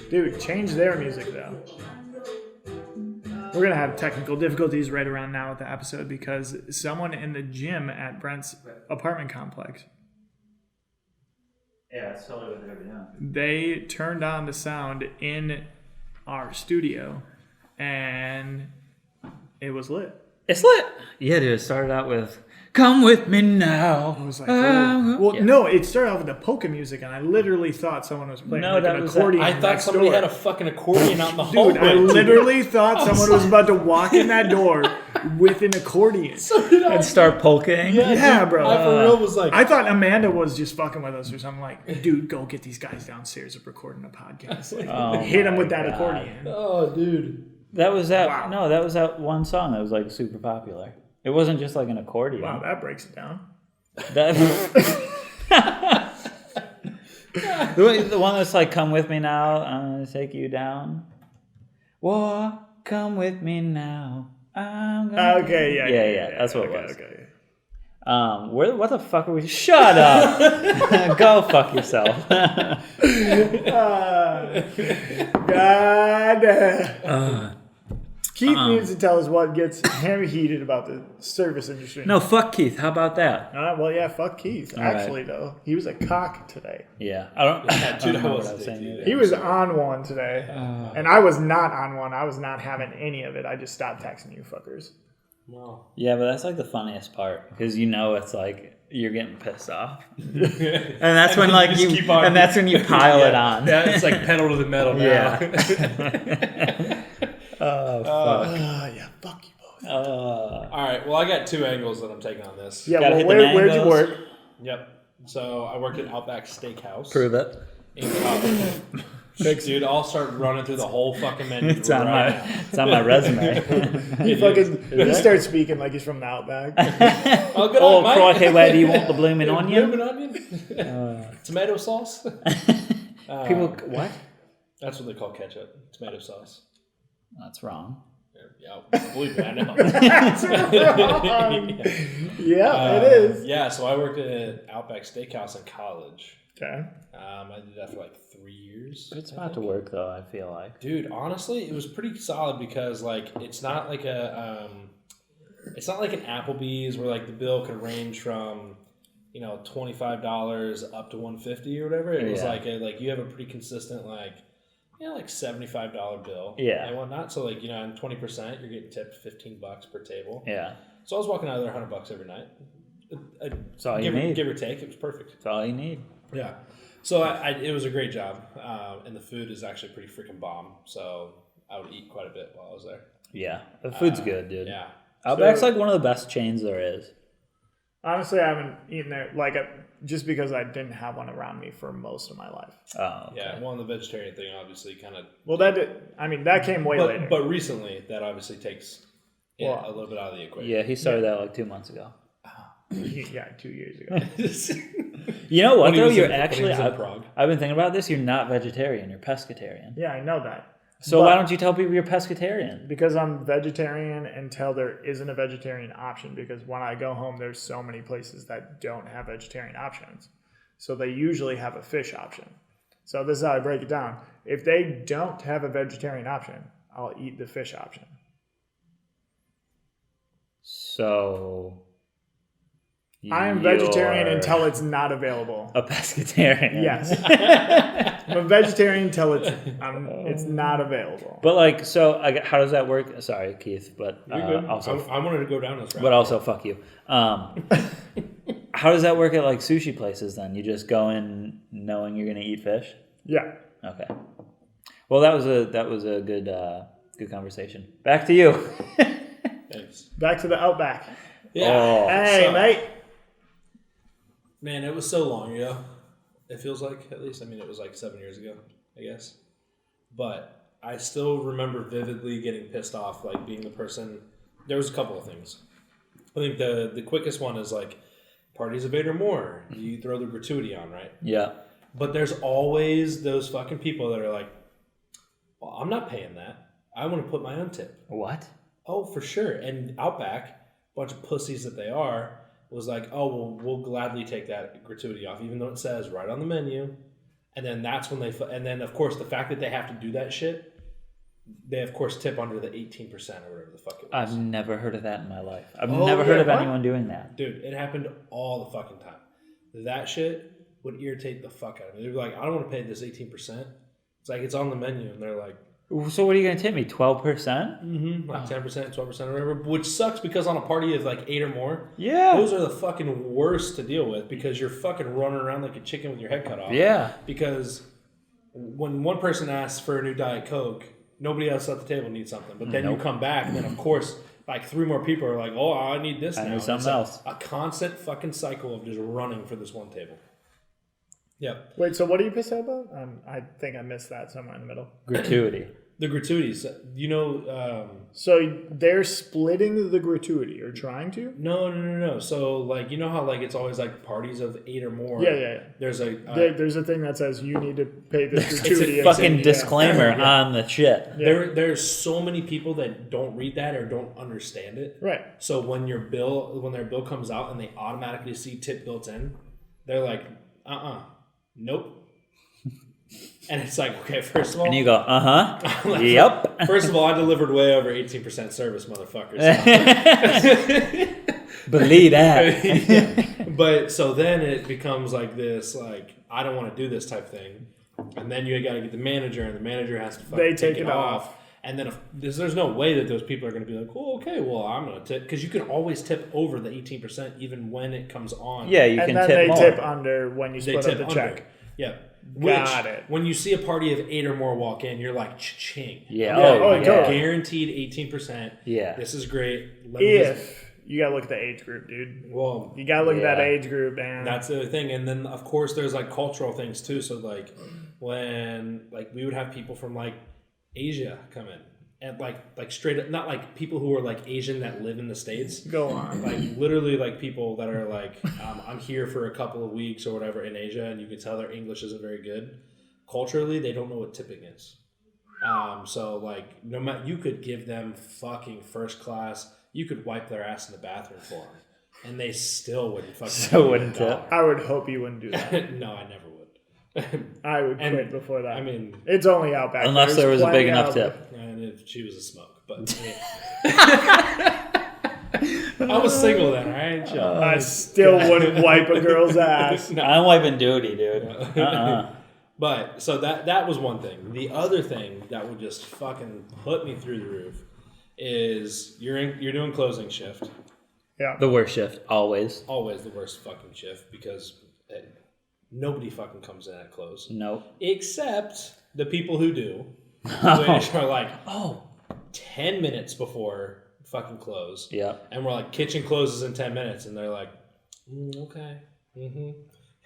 Dude, change their music, though. We're going to have technical difficulties right around now with the episode because someone in the gym at Brent's apartment complex, Yeah, that's totally what they're doing. they turned on the sound in our studio and it was lit. It's lit. Yeah, dude. It started out with "Come with me now." I was like, no, it started off with the polka music, and I literally thought someone was playing No, like that an was accordion. I thought next somebody door. had a fucking accordion out in the hallway. Dude, I literally thought someone was about to walk in that door with an accordion. And start polking. Yeah, bro. I for real was like, I thought Amanda was just fucking with us or something. Like, dude, go get these guys downstairs. We're recording a podcast. Like, hit them with that accordion. oh, dude. That was that. Wow. No, that was that one song that was like super popular. It wasn't just like an accordion. Wow, that breaks it down. That, the one that's like, "Come with me now, I'm gonna take you down." Whoa, come with me now. I'm gonna. Okay, Yeah, that's what it was. Okay. What the fuck are we? Shut up. Go fuck yourself. God. Keith needs to tell us what gets him heated about the service industry. No, fuck Keith. How about that? Well, yeah, fuck Keith. Actually, right. though, he was a cock today. Yeah, I don't. I Dude, don't know I what was I was saying. addicted. Either. He was on one today, and I was not on one. I was not having any of it. I just stopped texting you fuckers. Wow. Yeah, but that's like the funniest part because you know it's like you're getting pissed off, and that's when like just keep on. and that's when you pile it on. Yeah, it's like pedal to the metal now. Yeah. Oh fuck. Yeah, fuck you both. All right. Well, I got two angles that I'm taking on this. Yeah, Gotta well, hit the where'd you mangoes. work? Yep. So I worked at Outback Steakhouse. Prove it. In college. Dude, I'll start running through the whole fucking menu. It's on right my it's on my resume. He starts speaking like he's from the Outback. Oh, good Oh, on, Mike. crikey, where do you want the blooming onion? Blooming onion? Tomato sauce? People, what? That's what they call ketchup. Tomato sauce. That's wrong. Yeah, believe me, I know. Yeah, it is. Yeah, so I worked at Outback Steakhouse in college. Okay. I did that for like 3 years. It's about to work though. I feel like. Dude, honestly, it was pretty solid because like it's not like an Applebee's where like the bill could range from $25 up to $150 or whatever. It was like you have a pretty consistent like $75 bill and whatnot. So like and 20% you're getting tipped $15 per table. Yeah. So I was walking out of there $100 every night. That's all you need. Give or take, it was perfect. That's all you need. Yeah. So it was a great job, and the food is actually pretty freaking bomb. So I would eat quite a bit while I was there. Yeah, the food's good, dude. Yeah. Outback's like one of the best chains there is. Honestly, I haven't eaten there just because I didn't have one around me for most of my life. Oh, okay. Yeah. Well, and the vegetarian thing obviously kind of. Well, that came way later. But recently, that obviously takes a little bit out of the equation. Yeah, he started that like 2 months ago. Yeah, 2 years ago. You know what, though? I've been thinking about this. You're not vegetarian. You're pescatarian. Yeah, I know that. So why don't you tell people you're pescatarian? Because I'm vegetarian until there isn't a vegetarian option. Because when I go home, there's so many places that don't have vegetarian options. So they usually have a fish option. So this is how I break it down. If they don't have a vegetarian option, I'll eat the fish option. So I am vegetarian until it's not available. A pescatarian. Yes. I'm a vegetarian until it's not available. But like, so how does that work? Sorry, Keith, but also I wanted to go down this route. But also, fuck you. How does that work at like sushi places then? You just go in knowing you're gonna eat fish? Yeah. Okay. Well, that was a good conversation. Back to you. Thanks. Back to the Outback. Yeah. Oh. Hey, mate. Man, it was so long ago. It feels like, at least. I mean, it was like 7 years ago, I guess. But I still remember vividly getting pissed off, like being the person. There was a couple of things. I think the quickest one is like parties of 8 or more. You throw the gratuity on, right? Yeah. But there's always those fucking people that are like, well, I'm not paying that. I want to put my own tip. What? Oh, for sure. And Outback, bunch of pussies that they are, was like, oh, well, we'll gladly take that gratuity off, even though it says right on the menu. And then that's when and then, of course, the fact that they have to do that shit, they, of course, tip under the 18% or whatever the fuck it was. I've never heard of that in my life. I've never heard of anyone doing that. Dude, it happened all the fucking time. That shit would irritate the fuck out of me. They'd be like, I don't want to pay this 18%. It's like, it's on the menu. And they're like, so what are you going to tip me, 12%? Mm-hmm, like 10%, 12% or whatever, which sucks because on a party of like 8 or more, yeah, those are the fucking worst to deal with because you're fucking running around like a chicken with your head cut off. Yeah. Because when one person asks for a new Diet Coke, nobody else at the table needs something. But then you come back and then, of course, like 3 more people are like, oh, I need this now. I need something else. A constant fucking cycle of just running for this one table. Yep. Wait, so what are you pissed about? I think I missed that somewhere in the middle. Gratuity. The gratuities, you know. So they're splitting the gratuity or trying to? No. So like, you know how like it's always like parties of 8 or more. Yeah. There's a thing that says you need to pay this gratuity. It's a fucking disclaimer on the shit. Yeah. There's so many people that don't read that or don't understand it. Right. So when their bill comes out and they automatically see tip built in, they're like, nope. And it's like, okay, first of all... And you go, like, yep. First of all, I delivered way over 18% service, motherfuckers. Believe that. Yeah. But so then it becomes like this, like, I don't want to do this type thing. And then you got to get the manager, and the manager has to fucking take it off. And then there's no way that those people are going to be like, oh, okay, well, I'm going to tip. Because you can always tip over the 18% even when it comes on. Yeah, you can tip more. And then they tip under when you split up the check. Yeah. Got it. When you see a party of 8 or more walk in, you're like, cha-ching. Yeah. Guaranteed 18%. Yeah. This is great. You got to look at the age group, dude. Well, you got to look at that age group, man. That's the other thing. And then, of course, there's like cultural things too. So, like, when like we would have people from like Asia come in. And like straight up, not like people who are like Asian that live in the States. Go on. Like literally like people that are like, I'm here for a couple of weeks or whatever in Asia, and you can tell their English isn't very good. Culturally, they don't know what tipping is. So like no matter, you could give them fucking first class. You could wipe their ass in the bathroom for them, and they still wouldn't fucking tip. I would hope you wouldn't do that. No, I never would. I would quit before that. I mean, it's only Outback. Unless there was a big enough tip. And if she was a smoke, but I was single then, right? I still wouldn't wipe a girl's ass. No. I'm wiping duty, dude. But so that was one thing. The other thing that would just fucking put me through the roof is you're doing closing shift. Yeah. The worst shift, always. Always the worst fucking shift because nobody fucking comes in at close. Nope. Except the people who do, which are like, 10 minutes before fucking close. Yeah. And we're like, kitchen closes in 10 minutes. And they're like, okay. Mm-hmm.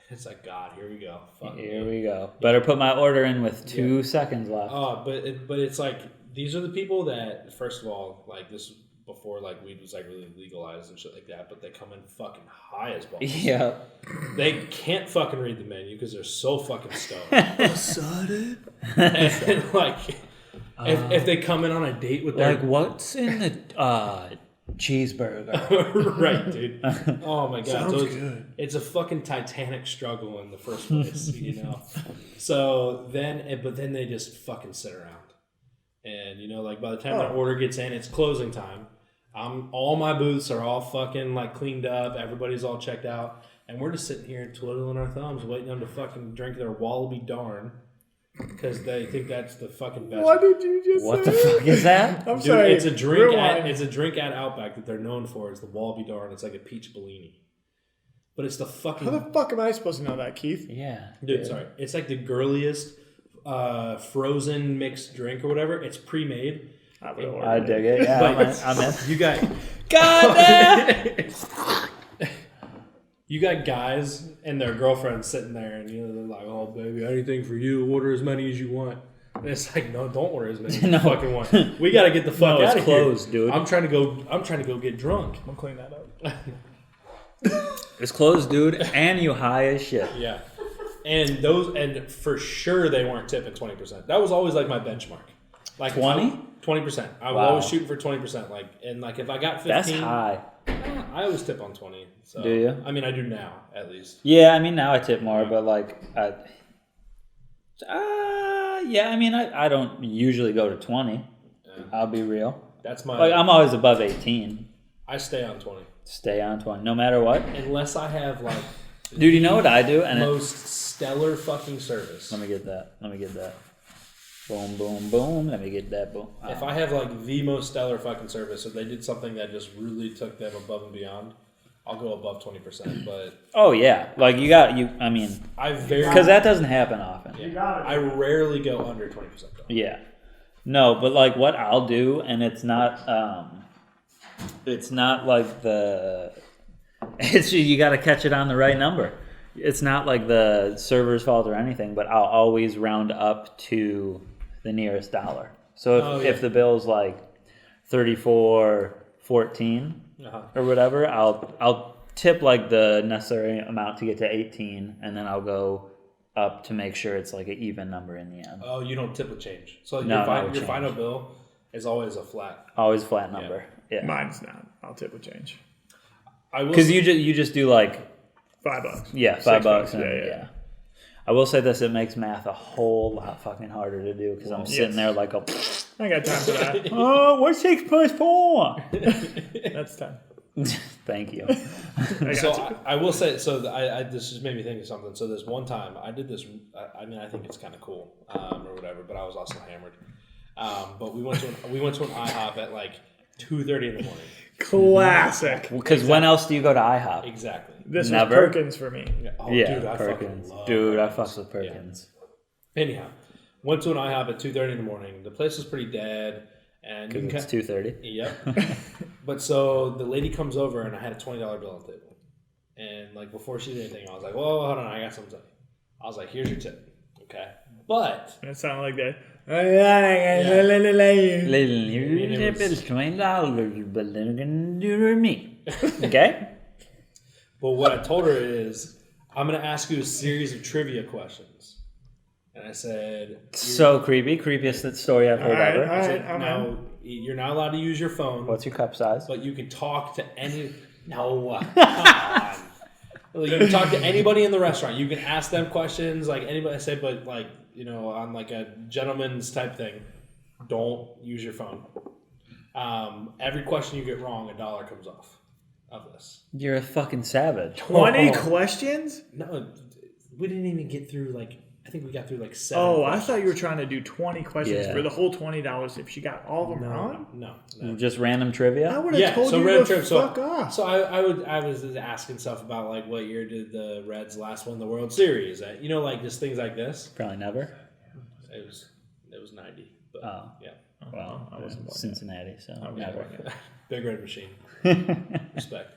It's like, God, here we go. Here we go. Better put my order in with 2 seconds left. But it's like, these are the people that, first of all, like this before like weed was like really legalized and shit like that, but they come in fucking high as balls. Yeah. They can't fucking read the menu because they're so fucking stoned. Excited. And like, if they come in on a date with their... Like, what's in the cheeseburger? Right, dude. Oh my God. Sounds so good. It's a fucking Titanic struggle in the first place, you know? So then, but then they just fucking sit around. And, you know, like by the time their order gets in, it's closing time. All my booths are all fucking like cleaned up. Everybody's all checked out. And we're just sitting here twiddling our thumbs, waiting them to fucking drink their Wallaby Darn. Because they think that's the fucking best. What did you just say? What the fuck is that? I'm Dude, sorry. it's a drink. Rewind. It's a drink at Outback that they're known for. It's the Wallaby Darn. It's like a peach Bellini, but it's the fucking. How the fuck am I supposed to know that, Keith? Yeah. Dude, sorry. It's like the girliest frozen mixed drink or whatever. It's pre-made. I dig it. Yeah, I'm in. You got God damn! you got guys and their girlfriends sitting there, and you know they're like, "Oh, baby, anything for you. Order as many as you want." And it's like, no, don't order as many as you fucking want. We got to get the fuck out of closed, here. dude. I'm trying to go get drunk. I'm clean that up. It's closed, dude, and you high as shit. Yeah. And for sure they weren't tipping 20%. That was always like my benchmark. Like 20? 20%. I was Wow. always shooting for 20%. Like, and like if I got 15, That's high. I always tip on 20. So, Do you? I mean, I do now at least. Yeah, I mean now I tip more, but like, yeah, I mean I don't usually go to 20. Yeah. I'll be real. That's my. Like I'm always above 18. I stay on 20 Stay on 20, no matter what. unless I have like. Dude, you know what I do? And most stellar fucking service. let me get that. Boom, boom, boom. Let me get that. Boom. If I have like the most stellar fucking service, if they did something that just really took them above and beyond, I'll go above 20%. But oh yeah, like I mean, because that doesn't happen often. Yeah, I rarely go under 20%. Though. Yeah, no, but like what I'll do, and it's not like it's you got to catch it on the right number. It's not like the server's fault or anything, but I'll always round up to the nearest dollar. So if the bill's like $34.14 or whatever, I'll tip like the necessary amount to get to 18, and then I'll go up to make sure it's like an even number in the end. Oh, you don't tip with change. So No, your final bill is always a flat. Always flat number. Yeah. Mine's not. I'll tip with change. Because you just do like $5. yeah, $5 and Yeah. I will say this: it makes math a whole lot fucking harder to do because I'm sitting there like a. I ain't got time for that. Oh, what's 6 + 4? That's 10. Thank you. I will say, so I this just made me think of something. So this one time I did this. I mean, I think it's kind of cool or whatever, but I was also hammered. But we went to an IHOP at like 2:30 in the morning. Classic. Because when else do you go to IHOP? Exactly. This Never. was Perkins for me. Oh, Yeah, dude, I Perkins. fucking love Dude, I Perkins. fucks with Perkins. Yeah. Anyhow, went to an IHOP at 2:30 in the morning. The place was pretty dead, and you Because it's 2:30. Yep. But so the lady comes over, and I had a $20 bill on the table. And like before she did anything, I was like, "Whoa, hold on, I got something." I was like, "Here's your tip, okay?" But And it sounded like that. It's $20, but they're gonna do it me. Okay? But what I told her is, I'm going to ask you a series of trivia questions. And I said... So creepy. Creepiest story I've heard ever. I said, no, you're not allowed to use your phone. What's your cup size? But you can talk to any... No, come on. You can talk to anybody in the restaurant. You can ask them questions, like anybody. I said, but like, you know, on like a gentleman's type thing, don't use your phone. Every question you get wrong, $1 comes off of this. You're a fucking savage. 20 questions? No, we didn't even get through like I think we got through like 7 Oh, I questions. thought you were trying to do 20 questions Yeah. for the whole $20 if she got all of them wrong. No. Just random trivia? I would have told you random to trip. fuck off. So I was asking stuff about like what year did the Reds last win the World Series? You know, like just things like this. Probably never. It was 90. But Oh. yeah, Well, I wasn't born Cincinnati, so yeah, never. Big Red Machine. Respect.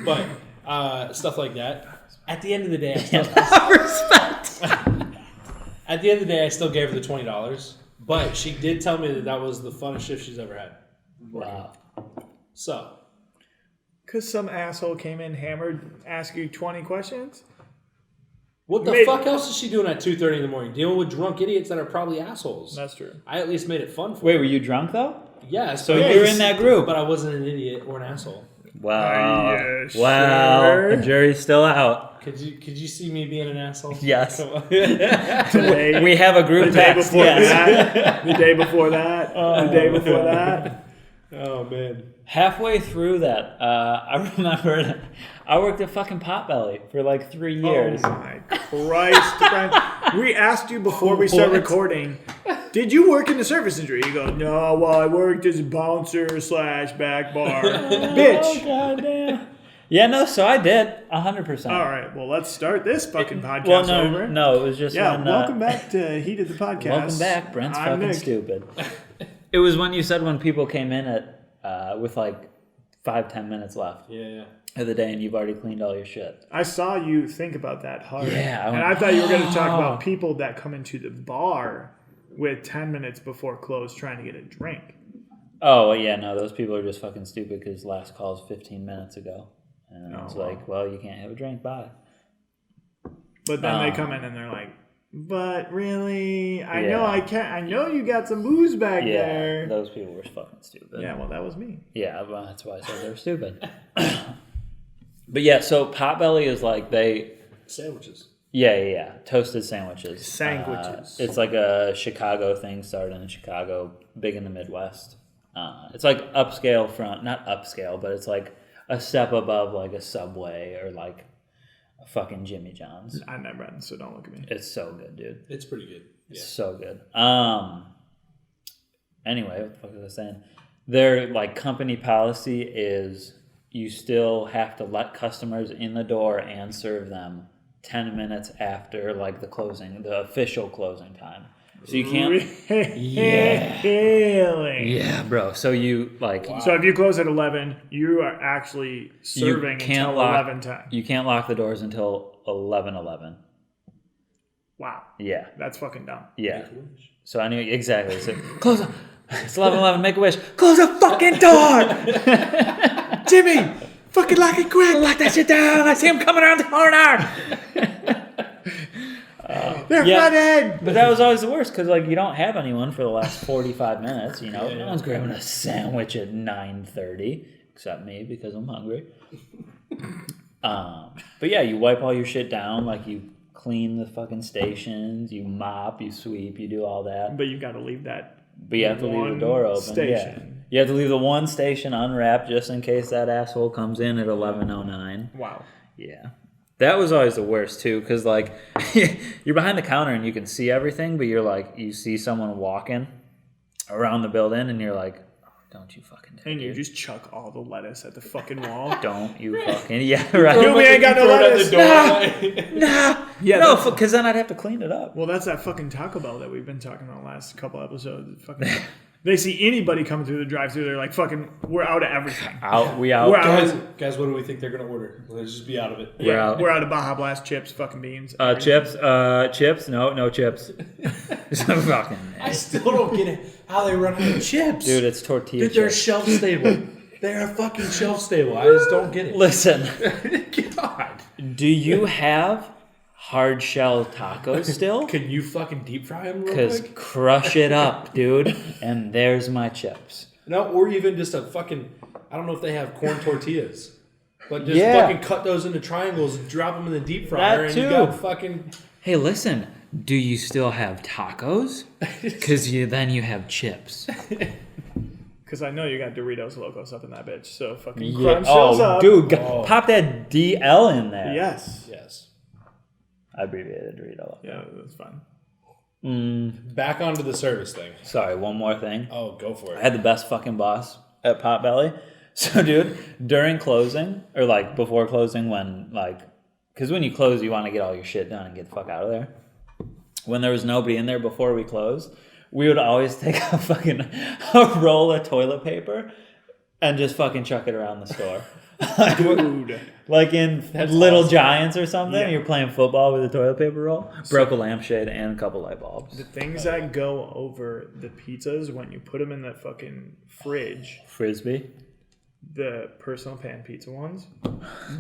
But stuff like that. At the end of the day, Respect. at the end of the day, I still gave her the $20. But she did tell me that was the funnest shift she's ever had. Wow. So. Because some asshole came in hammered, asked you 20 questions? What the fuck else is she doing at 2:30 in the morning? Dealing with drunk idiots that are probably assholes. That's true. I at least made it fun for Wait, were you drunk though? her. Yeah, So you're in that group. But I wasn't an idiot or an asshole. Wow. Are you Wow. sure? The jury's still out. Could you see me being an asshole? Yes. Come on. Today, We have a group the day text. before Yes. that, the day before that, the day before that. Oh man. Halfway through that, I remembered I worked at fucking Potbelly for like 3 years. Oh my Christ, Brent. We asked you before we started What? recording, did you work in the service industry? You go, no, well, I worked as a bouncer / back bar. Oh, Bitch. goddamn. Yeah, no, so I did 100%. All right, well, let's start this fucking podcast Well, no, over. no, it was just Yeah, when, welcome back to Heat of the Podcast. Welcome back. Brent's I'm fucking Nick. stupid. It was when you said when people came in at with like 5-10 minutes left Yeah. of the day and you've already cleaned all your shit. I saw you think about that hard. Yeah, and I thought you were going to talk about people that come into the bar with 10 minutes before close trying to get a drink. Oh, yeah, no, those people are just fucking stupid because last call was 15 minutes ago. And it's like, well, you can't have a drink, bye. But then they come in and they're like, but really, I know Yeah. I can't. I know you got some booze back Yeah, there. those people were fucking stupid. Yeah, well, that was me. Yeah, well, that's why I said they were stupid. But yeah, so Potbelly is like Sandwiches. Yeah. Toasted sandwiches. Sandwiches. It's like a Chicago thing, started in Chicago, big in the Midwest. It's like upscale not upscale, but it's like a step above like a Subway or like a fucking Jimmy John's. I've never had, so don't look at me. It's so good, dude. It's pretty good. Yeah. It's so good. Anyway, what the fuck was I saying? Their like company policy is you still have to let customers in the door and serve them 10 minutes after like the official closing time. So you can't. Really? Yeah, bro. So you like. Wow. So if you close at 11, you are actually serving until 11:10. You can't lock the doors until 11:11. Wow, Yeah. that's fucking dumb. Yeah. So I knew exactly. So close. It's 11:11. Make a wish. Close the fucking door, Jimmy. Fucking lock it quick. Lock that shit down. I see him coming around the corner. They're Yeah. running. But that was always the worst because like you don't have anyone for the last 45 minutes. You know, no one's grabbing a sandwich at 9:30 except me because I'm hungry. But yeah, you wipe all your shit down. Like you clean the fucking stations, you mop, you sweep, you do all that. But you got to leave that. But you have to leave one the door open. station. Yeah. You have to leave the one station unwrapped just in case that asshole comes in at 11:09. Wow. Yeah. That was always the worst too, because like you're behind the counter and you can see everything, but you're like you see someone walking around the building and you're like, oh, don't you fucking dare, And you dude. just chuck all the lettuce at the fucking wall. Don't you fucking right. Dude, we ain't got no lettuce. Nah. Yeah, No, that's- because then I'd have to clean it up. Well, that's that fucking Taco Bell that we've been talking about the last couple episodes. Fucking, they see anybody coming through the drive-through, they're like, "Fucking, we're out of everything. We out. We're out. Guys, what do we think they're gonna order? Let's just be out of it. We're out. We're out of Baja Blast chips, fucking beans. everything." Chips? No chips. Fucking I still don't get it. How they run out of chips, dude, it's tortilla Dude, they're chips. shelf stable. They're fucking shelf stable. I just don't get it. Listen, God. do you have hard shell tacos still? Can you fucking deep fry them real Because quick? crush it up, dude. And there's my chips. No, or even just a fucking. I don't know if they have corn tortillas, but just Yeah. fucking cut those into triangles, drop them in the deep fryer, That and too. you got fucking. Hey, listen. Do you still have tacos? Because then you have chips. Because I know you got Doritos Locos up in that bitch. So fucking Yeah. crunch those Oh, up. dude, Oh. pop that DL in there. Yes. Yes. I abbreviated Dorito. Yeah, that's fine. Back onto the service thing. Sorry, one more thing. Oh, go for I it. had the best fucking boss at Potbelly. So, dude, during closing, or like before closing, when like, because when you close, you want to get all your shit done and get the fuck out of there. When there was nobody in there before we closed, we would always take a roll of toilet paper and just fucking chuck it around the store. Dude. Like in That's Little awesome. Giants or something, Yeah. you're playing football with a toilet paper roll. Broke a lampshade and a couple light bulbs. The things that go over the pizzas when you put them in that fucking fridge, Frisbee. the personal pan pizza ones,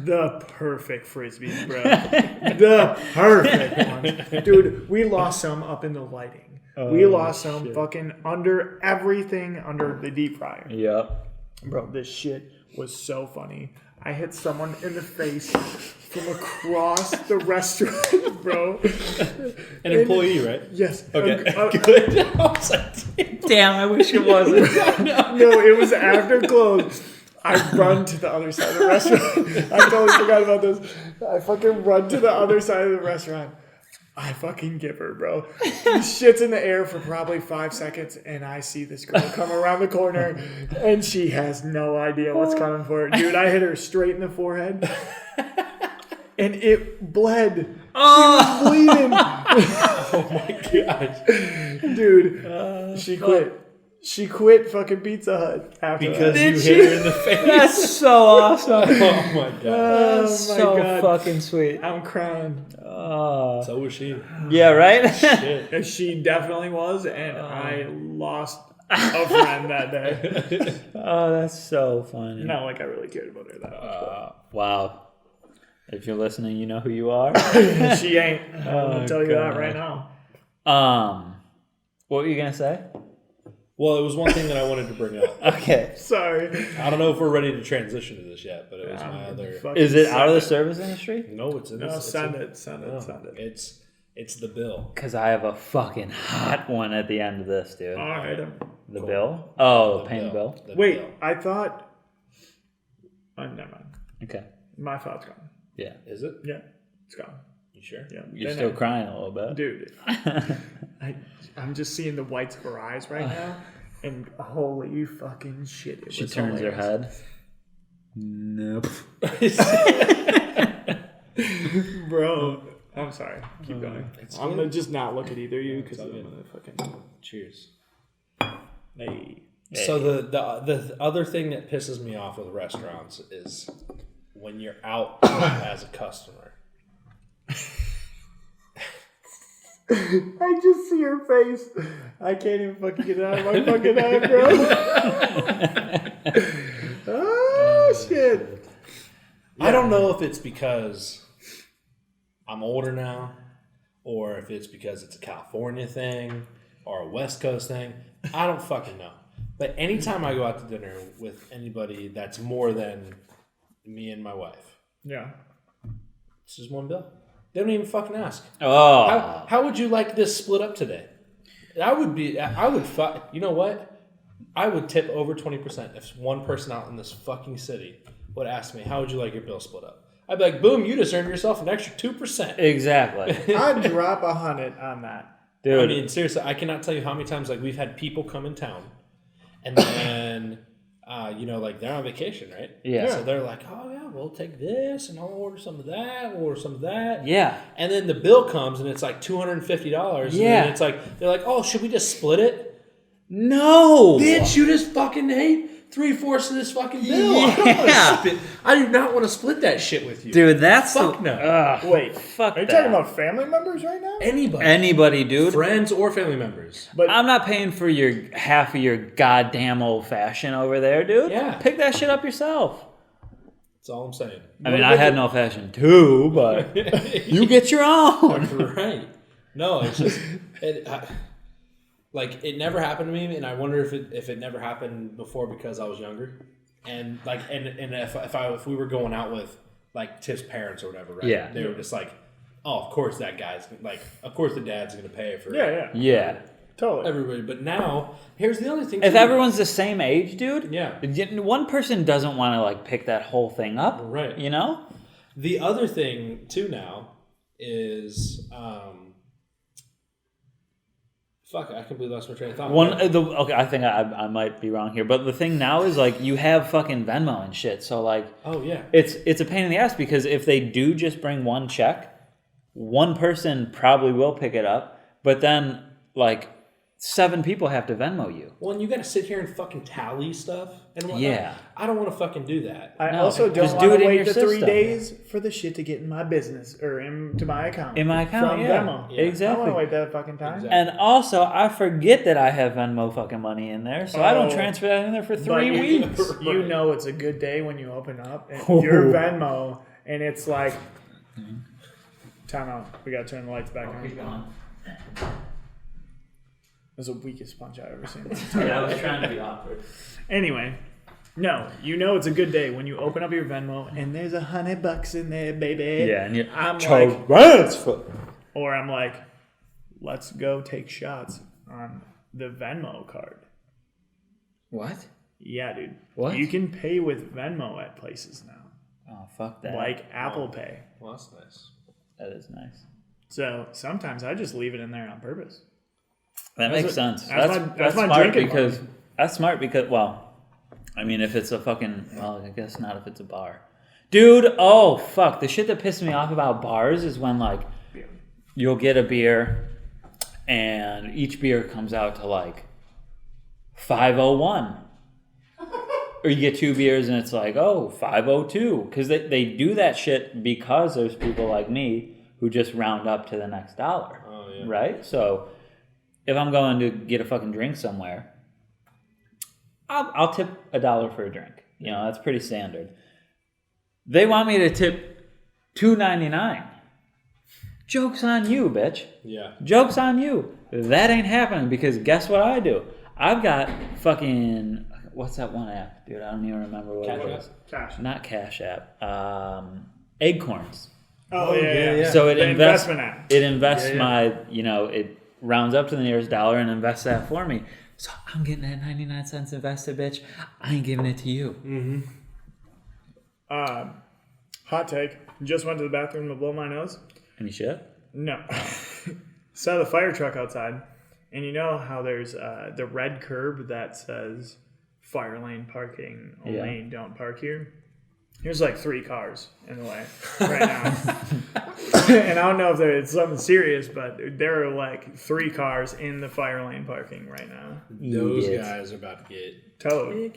the perfect frisbees, bro. The perfect ones. Dude, we lost some up in the lighting. We lost some fucking under everything under the deep fryer. Yep. Bro, this shit was so funny. I hit someone in the face from across the restaurant, bro. An employee, right? Yes. Okay. Good. I was like, Damn, I wish it wasn't. No, it was after close. I run to the other side of the restaurant. I totally forgot about this. I fucking run to the other side of the restaurant. I fucking give her, bro. Shit's in the air for probably 5 seconds, and I see this girl come around the corner, and she has no idea what's coming for her. Dude, I hit her straight in the forehead, and it bled. Oh. She was bleeding. oh my gosh. Dude, she quit. She quit fucking Pizza Hut after Because that. you hit her in the face. That's so awesome. Oh my god. Oh That's my so God. fucking sweet. I'm crying. Oh. So was she. Yeah, right? Shit. And she definitely was, and I lost a friend that day. Oh, that's so funny. Not like I really cared about her that much. Wow. If you're listening, you know who you are. But she ain't. I'm gonna tell you God. that right now. What were you gonna say? Well, it was one thing that I wanted to bring up. Okay. Sorry. I don't know if we're ready to transition to this yet, but it was my other. Fucking Is it send out of the service industry? No, it's in No, this. send it. Send No, it. Send it. It's the bill. Because I have a fucking hot one at the end of this, dude. All right. The Cool. bill? Oh, paying the bill? The Wait, bill. I thought. Oh, never mind. Okay. My thought's gone. Yeah. Is it? Yeah, it's gone. You sure? Yeah. You're Then still crying a little bit. Dude, I'm just seeing the whites of her eyes right now, and holy fucking shit! It She was turns her hilarious. head. Nope. Bro. I'm sorry. Keep going. It's I'm good. gonna just not look at either of you because It's all I'm good. gonna fucking. Cheers. Hey. So the other thing that pisses me off with restaurants is when you're out as a customer. I just see her face. I can't even fucking get it out of my fucking head, bro. Oh shit. I don't know if it's because I'm older now, or if it's because it's a California thing or a West Coast thing. I don't fucking know. But anytime I go out to dinner with anybody that's more than me and my wife, Yeah. it's just one bill. They don't even fucking ask. Oh. How would you like this split up today? You know what? I would tip over 20% if one person out in this fucking city would ask me, how would you like your bill split up? I'd be like, boom, you just earned yourself an extra 2%. Exactly. I'd drop 100 on that. Dude. I mean, seriously, I cannot tell you how many times like we've had people come in town, and then like they're on vacation, right? Yeah. So they're like, oh yeah, we'll take this, and I'll order some of that, we'll order some of that. Yeah. And then the bill comes, and it's like $250. Yeah. And then it's like they're like, oh, should we just split it? No. Bitch, you just fucking hate 3/4 of this fucking bill. Yeah. I do not want to split that shit with you. Dude, that's Fuck the, no. Ugh, Wait, fuck are you that. talking about family members right now? Anybody, dude? friends or family members. But I'm not paying for your half of your goddamn old fashioned over there, dude. Yeah. Pick that shit up yourself. That's all I'm saying. I mean, I had an old fashioned too, but you get your own. Right. No, it's just it never happened to me, and I wonder if it never happened before because I was younger, and like and if we were going out with like Tiff's parents or whatever, right? Yeah. They were just like, oh, of course that guy's like, of course the dad's gonna pay for Yeah. totally. everybody. But now here's the other thing. If too. everyone's the same age, dude, Yeah. one person doesn't want to like pick that whole thing up, Right. You know? The other thing too now is Fuck, I completely lost my train of thought. Okay, I think I might be wrong here, but the thing now is like you have fucking Venmo and shit, so like, oh yeah, it's a pain in the ass because if they do just bring one check, one person probably will pick it up, but then like 7 people have to Venmo you. Well, and you got to sit here and fucking tally stuff and whatnot. Yeah. I don't want to fucking do that. I also don't just want do it to in wait your the 3 system. days for the shit to get in my business or into my account. In my account, from yeah. Venmo. Yeah. I Exactly. don't want to wait that fucking time. Exactly. And also, I forget that I have Venmo fucking money in there, so I don't transfer that in there for 3 weeks. You know it's a good day when you open up and your Venmo and it's like, time out. We got to turn the lights back on. That was the weakest punch I've ever seen. Yeah, I was trying to be awkward. Anyway, no, you know it's a good day when you open up your Venmo and there's $100 in there, baby. Yeah, and I'm like, or I'm like, let's go take shots on the Venmo card. what? Yeah, dude. What? You can pay with Venmo at places now, Oh, fuck that. like Apple Pay. Well, that's nice. That is nice. So sometimes I just leave it in there on purpose. That makes sense. that's my smart drinking because money. that's smart because I mean if it's a fucking I guess not if it's a bar. Dude, oh fuck. The shit that pisses me off about bars is when like you'll get a beer and each beer comes out to like $5.01. Or you get 2 beers and it's like, oh, $5.02. Because they do that shit because there's people like me who just round up to the next dollar. Oh, yeah. Right? So if I'm going to get a fucking drink somewhere, I'll tip $1 for a drink. You know, that's pretty standard. They want me to tip $2.99. Joke's on you, bitch. Yeah. Joke's on you. That ain't happening because guess what I do? I've got fucking... What's that one app? Dude, I don't even remember what it was. Cash. Not Cash App. Acorns. Oh, yeah. So it The invests. investment app. It invests my. You know, it rounds up to the nearest dollar and invests that for me. So I'm getting that 99 cents invested, bitch. I ain't giving it to you. Mm-hmm. Hot take. Just went to the bathroom to blow my nose. Any shit? No. Saw the fire truck outside. And you know how there's the red curb that says fire lane parking only, don't park here? There's like 3 cars in the way right now. And I don't know if it's something serious, but there are like 3 cars in the fire lane parking right now. Those guys are about to get Towed.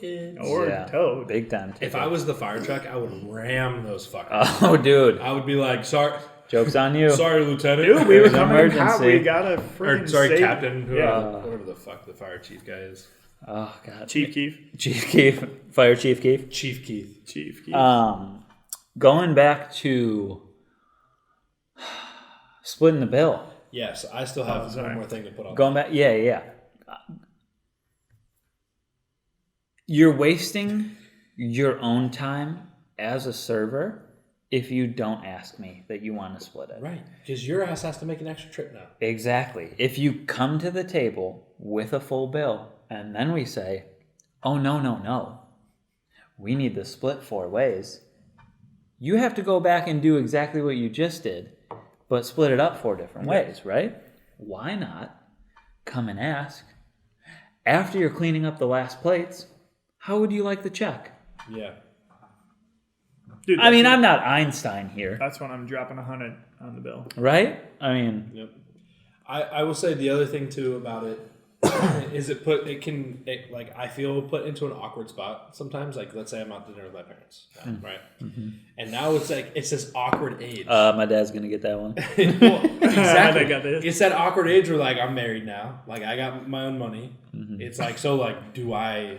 Towed. Big time. If I was the fire truck, I would ram those fuckers. Oh, dude. I would be like, sorry. Joke's on you. Sorry, Lieutenant. Dude, we were There's an coming in hot. emergency. We got a freaking Or, sorry, save- Captain. Yeah. Whatever the fuck the fire chief guy is. Oh, God. Chief Keef. Chief Keef. Fire Chief Keef. Chief Keith. Chief Keef. Going back to splitting the bill. Yes, I still have one more thing to put on. Going back, yeah. You're wasting your own time as a server if you don't ask me that you want to split it. Right, because your ass has to make an extra trip now. Exactly. If you come to the table with a full bill and then we say, oh, no, we need to split 4 ways, you have to go back and do exactly what you just did, but split it up 4 different ways, right? Why not come and ask, after you're cleaning up the last plates, how would you like the check? Yeah. Dude, I mean, I'm not Einstein here, that's when I'm dropping 100 on the bill. right? I mean, Yep. I will say the other thing too about it is I feel put into an awkward spot sometimes. Like, let's say I'm out to dinner with my parents, right? Mm-hmm. And now it's like it's this awkward age. my dad's gonna get that one. Well, exactly. I got this. It's that awkward age where like I'm married now, like I got my own money. Mm-hmm. It's like, so like, do I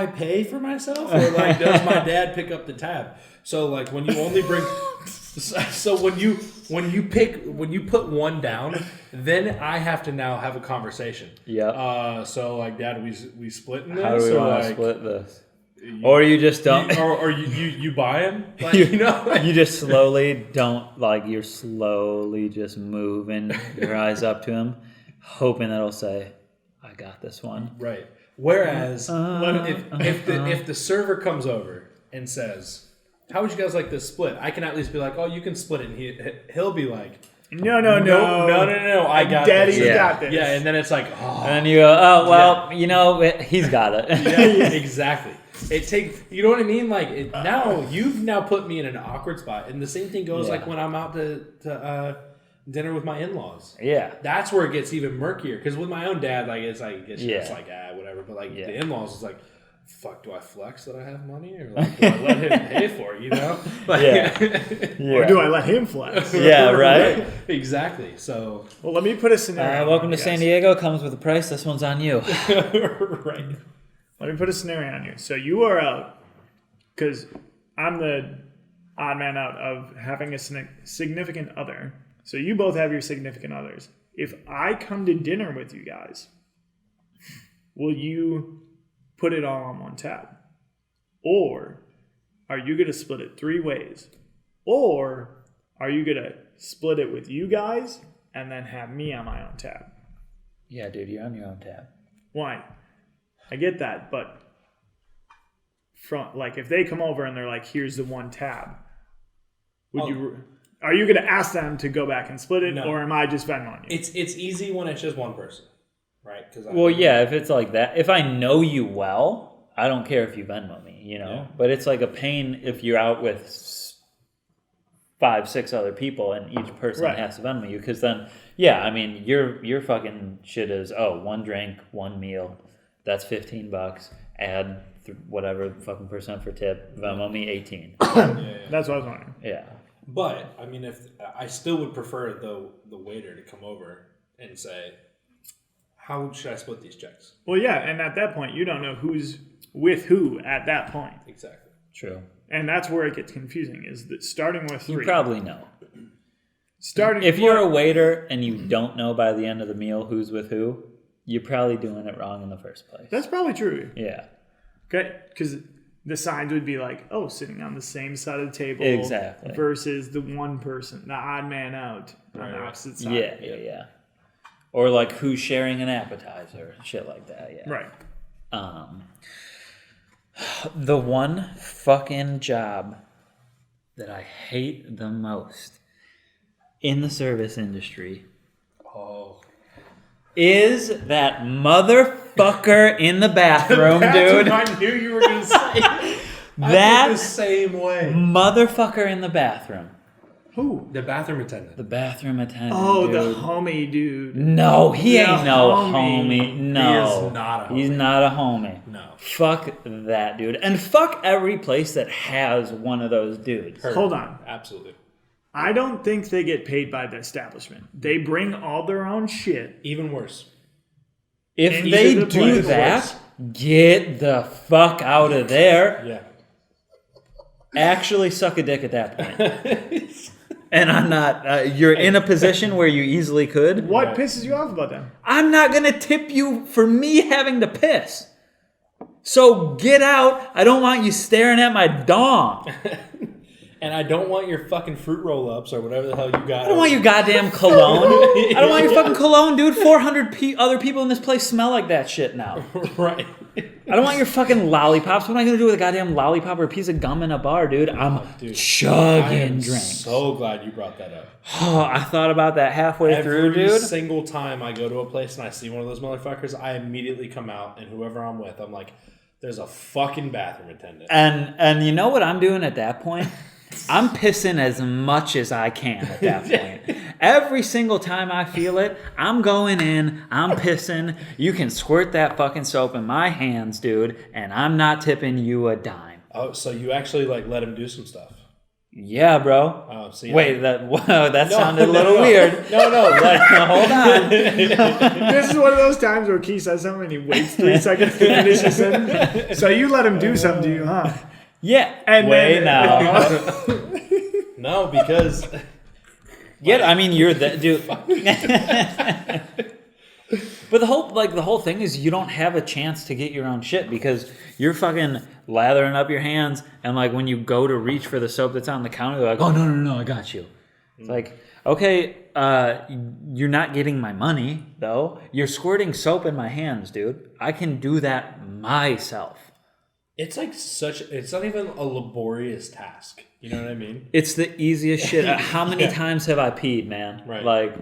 pay for myself, or like does my dad pick up the tab? So like when you only bring, so when you put one down, then I have to now have a conversation. Yeah. So like, Dad, we splitting this? How do we or want to like, split this? Or you just don't. or you buy him? Like, you know, like, you just slowly don't, like, you're slowly just moving your eyes up to him, hoping that he'll say, I got this one. right. Whereas if the server comes over and says, how would you guys like this split? I can at least be like, oh, you can split it. And he'll be like, No. I got Daddy's this. got this. Yeah, and then it's like, oh. And then you go, oh, well, he's got it. Yeah, exactly. It takes, you know what I mean? Like, you've now put me in an awkward spot. And the same thing goes like when I'm out to dinner with my in-laws. Yeah. That's where it gets even murkier. Because with my own dad, like, it's like, whatever. But like the in-laws, it's like, fuck, do I flex that I have money? Or like, do I let him pay for it, Like, Or do I let him flex? Yeah, right? Exactly. So. Well, let me put a scenario. Welcome to San Diego. Comes with a price. This one's on you. Right. Let me put a scenario on you. So you are out, because I'm the odd man out of having a significant other. So you both have your significant others. If I come to dinner with you guys, will you put it all on one tab? Or are you going to split it 3 ways? Or are you going to split it with you guys and then have me on my own tab? Yeah, dude, you're on your own tab. Why? I get that, but if they come over and they're like, here's the one tab, are you going to ask them to go back and split it, or am I just Venmoing you? It's easy when it's just one person, right? If it's like that, if I know you well, I don't care if you Venmo me, Yeah. But it's like a pain if you're out with 5, 6 other people and each person has to Venmo you, because then, your fucking shit is, one drink, one meal. That's $15. Add whatever fucking percent for tip. Venmo me 18. That's what I was wondering. Yeah. But I mean, if I still would prefer the waiter to come over and say, "How should I split these checks?" Well, yeah, and at that point, you don't know who's with who at that point. Exactly. True. And that's where it gets confusing. Is that starting with 3? You probably know. If you're a waiter and you don't know by the end of the meal who's with who, you're probably doing it wrong in the first place. That's probably true. Yeah. Okay, because the signs would be like, sitting on the same side of the table. Exactly. Versus the one person, the odd man out on the opposite side. Yeah. Or like who's sharing an appetizer, shit like that, yeah. Right. The one fucking job that I hate the most in the service industry is that motherfucker in the bathroom, dude. I knew you were going to say. That the same way. Motherfucker in the bathroom. Who? The bathroom attendant. The bathroom attendant. Oh, dude. the homie dude. No, he ain't no homie. homie. No. He is not a homie. He's not a homie. No. Fuck that dude. And fuck every place that has one of those dudes. Hold on. Absolutely. I don't think they get paid by the establishment. They bring all their own shit. Even worse. If they do that, get the fuck out of there. Yeah. Actually suck a dick at that point. And I'm not, you're in a position where you easily could. What pisses you off about them? I'm not going to tip you for me having to piss. So get out. I don't want you staring at my dong. And I don't want your fucking fruit roll-ups or whatever the hell you got. I don't want your goddamn cologne. I don't want your fucking cologne, dude. 400 other people in this place smell like that shit now. Right. I don't want your fucking lollipops. What am I going to do with a goddamn lollipop or a piece of gum in a bar, dude? I'm chugging drinks. So glad you brought that up. Oh, I thought about that halfway through, dude. Every single time I go to a place and I see one of those motherfuckers, I immediately come out and whoever I'm with, I'm like, there's a fucking bathroom attendant. And you know what I'm doing at that point? I'm pissing as much as I can at that point. Every single time I feel it, I'm going in, I'm pissing. You can squirt that fucking soap in my hands, dude, and I'm not tipping you a dime. Oh, so you actually like let him do some stuff? Yeah, bro. Oh, see, wait, that sounded a little weird. No, hold on. This is one of those times where Keith says something and he waits 3 seconds to finish his sentence. So you let him do something to you, huh? Yeah. And wait then, now. No, because I mean you're the dude. But the whole thing is you don't have a chance to get your own shit because you're fucking lathering up your hands and like when you go to reach for the soap that's on the counter, they're like, oh no, I got you. It's like, okay, you're not getting my money though. You're squirting soap in my hands, dude. I can do that myself. It's like it's not even a laborious task. You know what I mean? It's the easiest shit. How many times have I peed, man? Right. Like,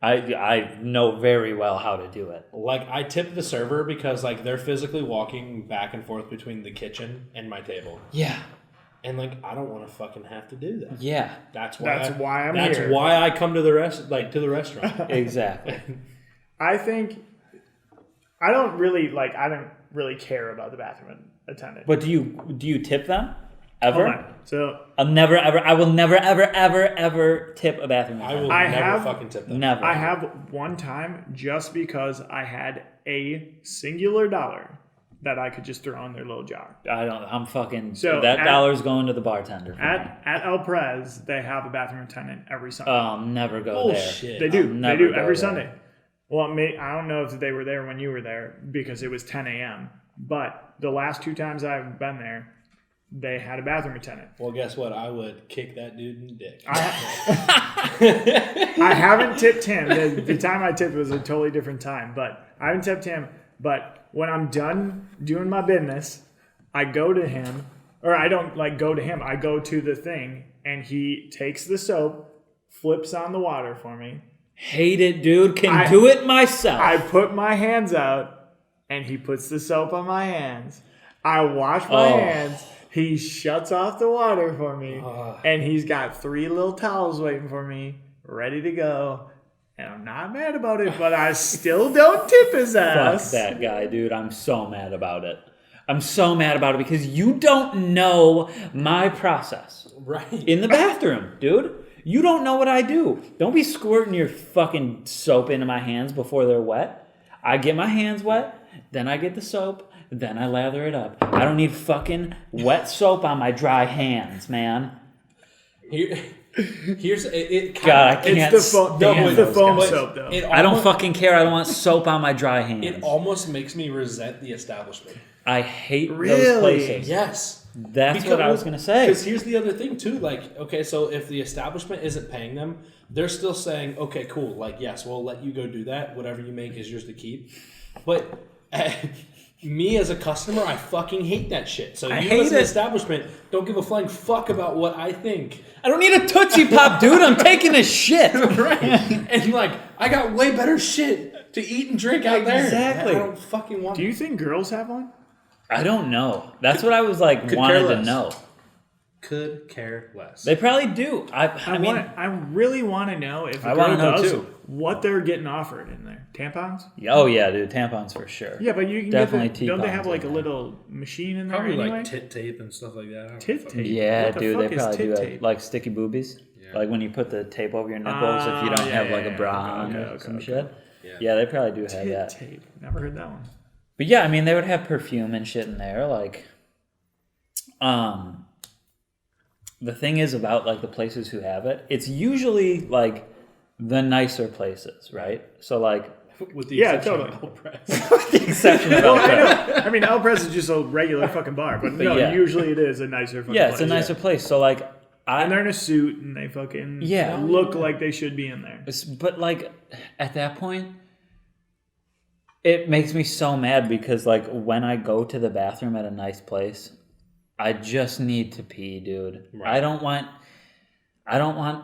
I know very well how to do it. Like, I tip the server because, like, they're physically walking back and forth between the kitchen and my table. Yeah. And, like, I don't want to fucking have to do that. Yeah. That's why I'm here. That's why I come to the restaurant. Exactly. I think I don't really care about the bathroom attendant. But do you tip them? Ever? Hold on. So I will never, ever tip a bathroom attendant. I will never fucking tip them. Never. I have one time just because I had a singular dollar that I could just throw in their little jar. I'm fucking... So that dollar's going to the bartender. At El Prez, they have a bathroom attendant every Sunday. I'll never go Bullshit. They do. They do every there. Sunday. Well, I don't know if they were there when you were there because it was 10 a.m. But the last 2 times I've been there, they had a bathroom attendant. Well, guess what? I would kick that dude in the dick. I haven't tipped him. The time I tipped was a totally different time, but I haven't tipped him. But when I'm done doing my business, I go to him, or I don't go to him. I go to the thing, and he takes the soap, flips on the water for me. Hate it, dude. Do it myself. I put my hands out, and he puts the soap on my hands. I wash my hands. He shuts off the water for me, and he's got 3 little towels waiting for me, ready to go. And I'm not mad about it, but I still don't tip his ass. Fuck that guy, dude. I'm so mad about it. I'm so mad about it because you don't know my process. Right. In the bathroom, dude. You don't know what I do. Don't be squirting your fucking soap into my hands before they're wet. I get my hands wet, then I get the soap, then I lather it up. I don't need fucking wet soap on my dry hands, man. Here's it. God, I can't It's the foam guys. soap, though. I don't fucking care. I don't want soap on my dry hands. It almost makes me resent the establishment. I hate those Really? places. Yes. That's what I was going to say. Because here's the other thing, too. Like, okay, so if the establishment isn't paying them, they're still saying, okay, cool. Like, yes, we'll let you go do that. Whatever you make is yours to keep. But me as a customer, I fucking hate that shit. So you as an establishment don't give a flying fuck about what I think. I don't need a Tootsie Pop, dude. I'm taking a shit. Right. And, like, I got way better shit to eat and drink out there. Exactly. I don't fucking want Do you think girls have one? I don't know. That's what I was like Could wanted care to less. know. Could care less. They probably do. I really want to know if a I wanna girl know, does too. what they're getting offered in there. Tampons? Oh yeah, dude. Tampons for sure. Yeah, but you can Definitely don't they tampons have like a in there. little machine in there Probably anyway? like tit tape and stuff like that. I don't Tit know. tape? Yeah, What the dude. fuck They is probably tit do it. tape? Like sticky boobies. Yeah. Like when you put the tape over your nipples if you don't have like a bra on or some shit. Yeah. They probably do have Tit that. tape. Never heard that one. But yeah, I mean, they would have perfume and shit in there. Like, the thing is about like the places who have it, it's usually like the nicer places, right? So like, With the exception totally. of El Press. the exception of Well, El I Press. know. I mean, El Press is just a regular fucking bar, but no, yeah. usually it is a nicer fucking Yeah, it's a place. nicer place. So like, And they're in a suit and they fucking look like they should be in there. But like at that point, it makes me so mad because like when I go to the bathroom at a nice place, I just need to pee, dude. Right. I don't want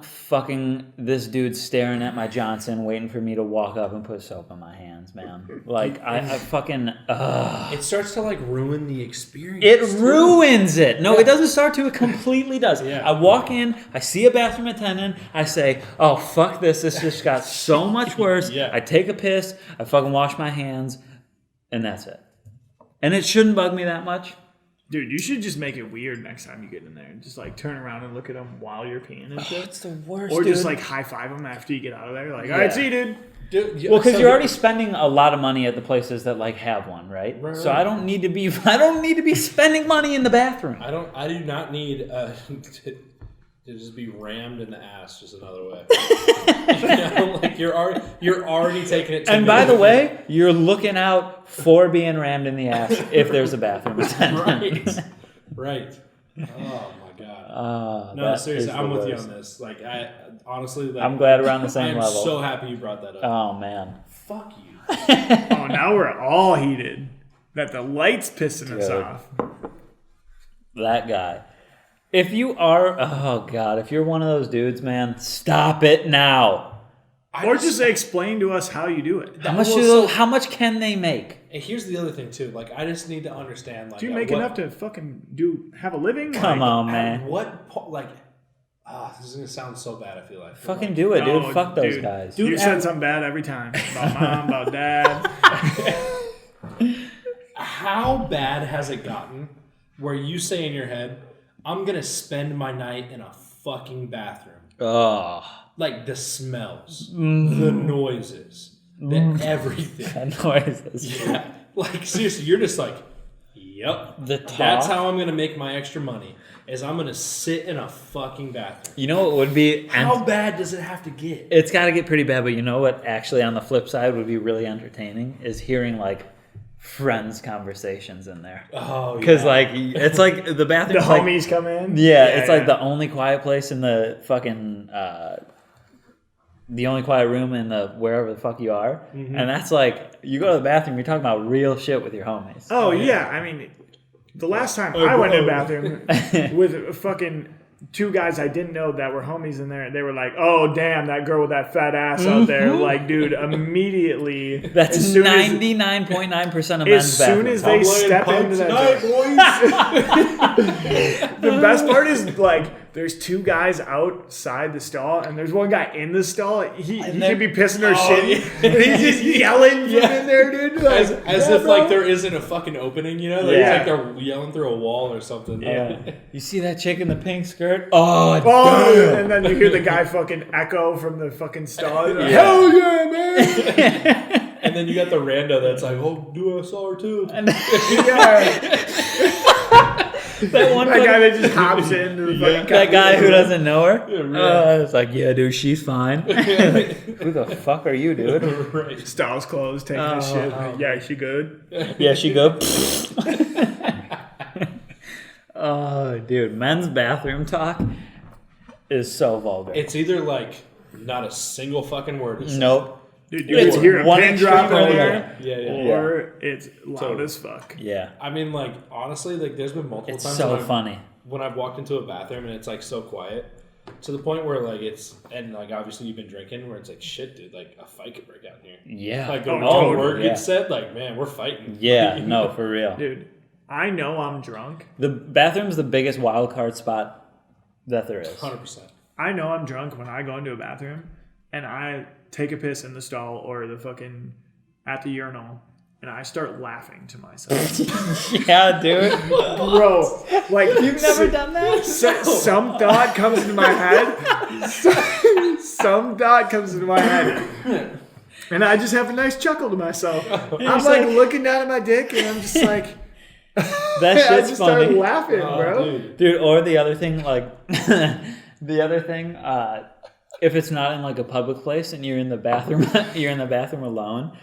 fucking this dude staring at my Johnson waiting for me to walk up and put soap on my hands, man. Like I fucking It starts to like ruin the experience. it ruins it. No, it doesn't start to. It completely does. Yeah. I walk in, I see a bathroom attendant, I say, oh, fuck this. This just got so much worse. Yeah. I take a piss, I fucking wash my hands, and that's it. And it shouldn't bug me that much. Dude, you should just make it weird next time you get in there. And just like turn around and look at them while you're peeing and shit. It's the worst, Or dude. just like high five them after you get out of there. Like, all right, see you, dude. Dude, Well, because you're already spending a lot of money at the places that like have one, right? So right. I don't need to be spending money in the bathroom. I do not need to just be rammed in the ass just another way. Like you're already taking it. And by the way, you're looking out for being rammed in the ass if there's a bathroom attendant. right. Oh my god. No, that seriously, is I'm the with you worst. on this. Like, I honestly, like, I'm glad we're on the same I'm level. so happy you brought that up. Oh man. Fuck you. Oh, now we're all heated. That the light's pissing us Dude. off. That guy. If you are, oh God, if you're one of those dudes, man, stop it now. Or just explain to us how you do it. How much can they make? And here's the other thing too. Like, I just need to understand. Like, Do you make enough to fucking have a living? Come on, man. At what point? Like, this is gonna sound so bad. I feel like Fucking do it, dude. Fuck those dude, guys. You said something bad every time about mom, about dad. How bad has it gotten where you say in your head, "I'm gonna spend my night in a fucking bathroom"? Oh. Like the smells, the noises, the everything. The noises. Yeah. Like, seriously, you're just like, yep. The talk. That's how I'm going to make my extra money, is I'm going to sit in a fucking bathroom. You know what would be... How bad does it have to get? It's got to get pretty bad, but you know what actually on the flip side would be really entertaining is hearing, like, friends' conversations in there. Oh, yeah. Because, like, it's like the bathroom... The homies come in. Yeah, it's like the only quiet place in the fucking... the only quiet room in the wherever the fuck you are. Mm-hmm. And that's like, you go to the bathroom, you're talking about real shit with your homies. Oh, yeah. I mean, the last time I went to the bathroom with fucking two guys I didn't know that were homies in there, they were like, "Oh, damn, that girl with that fat ass out there." Like, dude, immediately. That's 99.9% of men's bathrooms. As soon as they step into that the best part is, like, there's two guys outside the stall, and there's one guy in the stall. He could be pissing or shitting, and he's just yelling from in there, dude. Like, as if, like, there isn't a fucking opening, you know? Like, it's like they're yelling through a wall or something. Yeah. You see that chick in the pink skirt? Oh, and then you hear the guy fucking echo from the fucking stall. Hell yeah, man! And then you got the rando that's like, "Oh, do I saw her too?" That guy that just hops into the fucking that guy who doesn't know her. Yeah, it's like, yeah, dude, she's fine. Like, who the fuck are you, dude? Right. Stall's closed, taking his shit. Yeah, she good? Yeah, she good. Oh, dude, men's bathroom talk is so vulgar. It's either like not a single fucking word. Nope. Dude, you can hear a pin drop in there, yeah. or it's loud as fuck. Yeah. I mean, like, honestly, like, there's been multiple It's times so funny. when I've walked into a bathroom and it's like so quiet to the point where, like, it's, and like, obviously you've been drinking, where it's like, shit, dude, like, a fight could break out in here. Yeah. Like, totally. word gets said, like, man, we're fighting. Yeah, no, for real. Dude, I know I'm drunk. The bathroom's the biggest wild card spot that there is. 100%. I know I'm drunk when I go into a bathroom and I take a piss in the stall or the fucking at the urinal and I start laughing to myself. Yeah, dude. Bro, like, You've never done that? Some thought comes into my head. Some thought comes into my head. And I just have a nice chuckle to myself. I'm like looking down at my dick and I'm just like, that shit's I just funny. started laughing, bro. Dude, or the other thing, like, if it's not in like a public place and you're in the bathroom alone,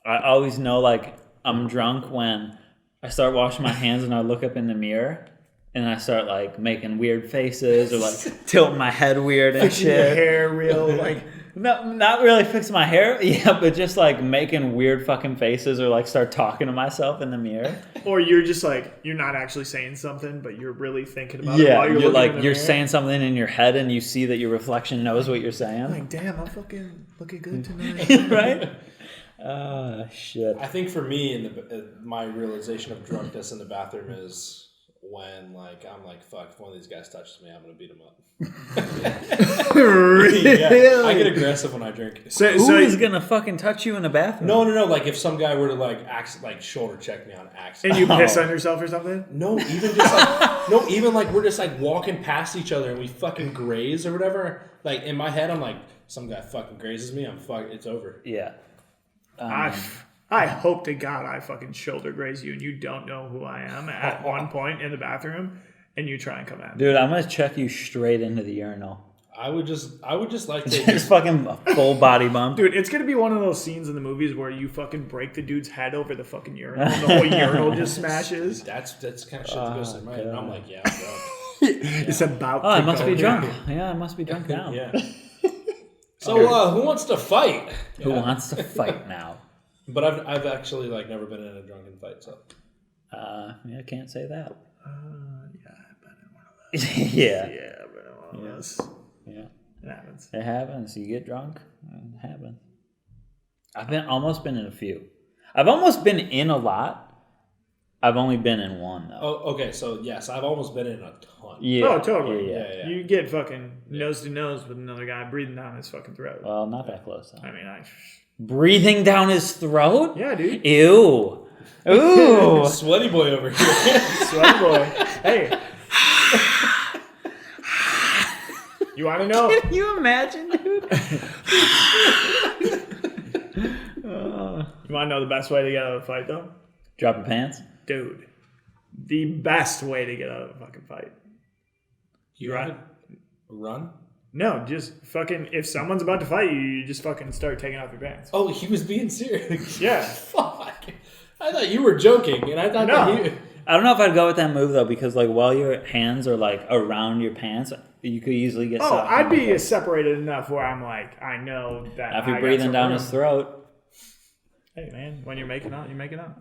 I always know like I'm drunk when I start washing my hands and I look up in the mirror and I start like making weird faces or like tilting my head weird and Fixing your shit. hair real like. No, not really fixing my hair, yeah, but just like making weird fucking faces or like start talking to myself in the mirror. Or you're just like, you're not actually saying something, but you're really thinking about it Yeah, while you're you're looking like, in the you're mirror. saying something in your head and you see that your reflection knows what you're saying. Like, damn, I'm fucking looking good tonight. Right? Shit. I think for me, my realization of drunkenness in the bathroom is when, like, I'm like, fuck, if one of these guys touches me, I'm gonna beat him up. Really? Yeah, I get aggressive when I drink. Who is gonna fucking touch you in the bathroom? No. Like, if some guy were to like shoulder check me on accident, And you piss on yourself or something? No, even just like even like we're just like walking past each other and we fucking graze or whatever. Like, in my head, I'm like, some guy fucking grazes me, it's over. Yeah. I hope to God I fucking shoulder graze you and you don't know who I am at one point in the bathroom and you try and come at me. Dude, I'm gonna check you straight into the urinal. I would just like to Just fucking full body bump. Dude, it's gonna be one of those scenes in the movies where you fucking break the dude's head over the fucking urinal and the whole urinal just smashes. That's kind of shit that goes in my head. And I'm like, yeah, I'm drunk. It's about I to must go be down. drunk. Yeah, I must be drunk now. Yeah. So, who wants to fight? Who wants to fight now? But I've actually like never been in a drunken fight, so. Yeah, I can't say that. Yeah, I've been in one of those. Yeah. Yeah, I've been in one of those. Yeah. It happens. It happens. You get drunk. It happens. I've almost been in a few. I've almost been in a lot. I've only been in one though. Oh, okay. So yes, I've almost been in a ton. Yeah. Oh, totally. Yeah. You get fucking nose to nose with another guy breathing down his fucking throat. Well, not that close though. I mean, Breathing down his throat? yeah, dude. Ew. Ooh. Sweaty boy over here. Sweaty boy. Hey. You want to know? Can you imagine, dude? You want to know the best way to get out of a fight, though? Dropping pants? Dude. The best way to get out of a fucking fight. You run? No, just fucking, if someone's about to fight you, you just fucking start taking off your pants. Oh, he was being serious. Yeah. Fuck. I thought you were joking, and I thought No. that you... I don't know if I'd go with that move though, because like while your hands are like around your pants, you could easily get. Oh, I'd be separated enough where I'm like, I know that. After I got breathing some down room. his throat. Hey man, when you're making out, you make it out.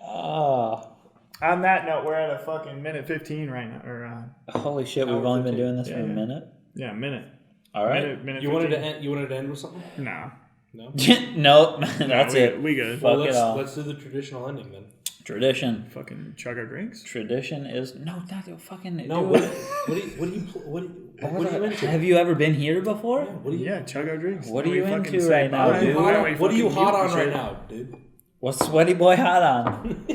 Oh, On that note, we're at a fucking minute 15 right now. Or holy shit! We've only been doing this for a minute. yeah, minute. All right. Minute You 15. wanted to end with something? No. No. Nope. That's it. We good. Fuck Well, it all. let's do the traditional ending then. Tradition. Fucking chug our drinks. Tradition is not fucking. No. dude. What are you into? Have you ever been here before? Yeah, what are you? Yeah, chug our drinks. What are Then you we fucking into say right now, bye. dude? Then we What are you fucking hot mute on the right shit. now, dude? What's Sweaty Boy hot on?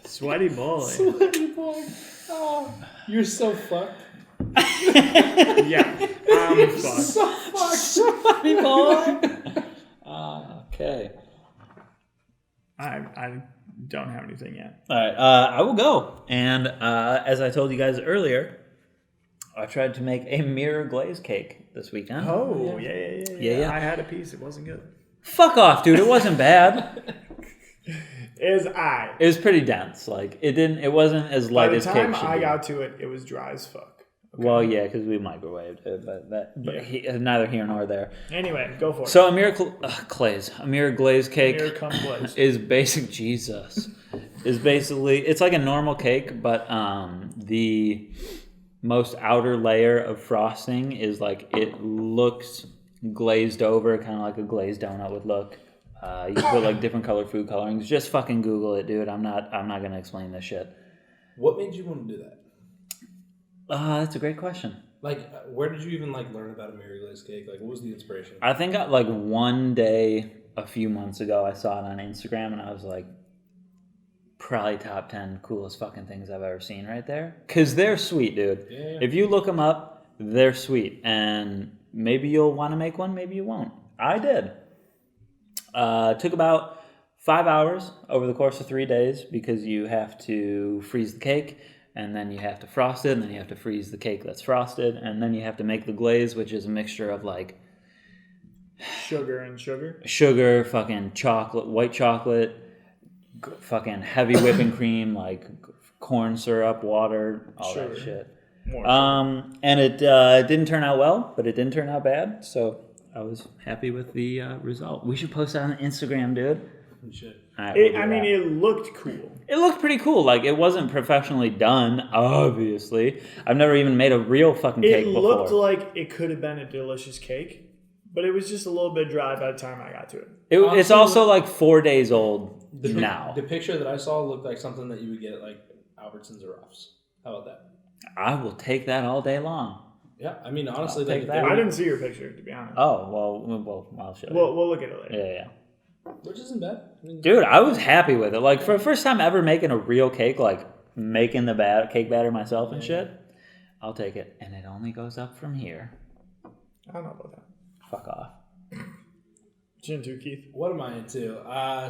Sweaty boy. Sweaty boy. Oh, you're so fucked. Yeah. Fuck. So fucked. Sweaty Boy. Okay. I don't have anything yet. All right, I will go. And as I told you guys earlier, I tried to make a mirror glaze cake this weekend. Oh, yeah. Yeah. I had a piece. It wasn't good. Fuck off, dude. It wasn't bad. It It was pretty dense. Like it wasn't as light By the as cake time should I be. got to it, it was dry as fuck. Okay. Well, yeah, because we microwaved it, but neither here nor there. Anyway, go for it. So a mirror glaze cake Here comes Blaze. is basic. Jesus is basically it's like a normal cake, but the most outer layer of frosting is like it looks glazed over, kind of like a glazed donut would look. You can put like different color food colorings. Just fucking Google it, dude. I'm not gonna explain this shit. What made you want to do that? That's a great question. Like, where did you even like learn about a mirror glaze cake? Like, what was the inspiration? I think like one day a few months ago, I saw it on Instagram and I was like, probably top 10 coolest fucking things I've ever seen right there. Because they're sweet, dude. Yeah. If you look them up, they're sweet. And maybe you'll want to make one, maybe you won't. I did. Took about 5 hours over the course of 3 days because you have to freeze the cake. And then you have to frost it, and then you have to freeze the cake that's frosted, and then you have to make the glaze, which is a mixture of like sugar, fucking chocolate, white chocolate, fucking heavy whipping cream, like corn syrup, water, all that shit. And it didn't turn out well, but it didn't turn out bad, so I was happy with the result. We should post that on Instagram, dude. We should. Right, we'll it looked cool. It looked pretty cool. Like, it wasn't professionally done, obviously. I've never even made a real fucking cake before. It looked like it could have been a delicious cake, but it was just a little bit dry by the time I got to it. It's also like 4 days old now. The picture that I saw looked like something that you would get at like Albertsons or Ruff's. How about that? I will take that all day long. Yeah, I mean, honestly, I'll take like, that. I didn't see your picture, to be honest. Oh, well, I'll show you. We'll look at it later. Yeah. which isn't bad. I mean, Dude, I was happy with it. Like, for the first time ever making a real cake, like, making the cake batter myself and shit, I'll take it. And it only goes up from here. I don't know about that. Fuck off. What you into, Keith? what am I into?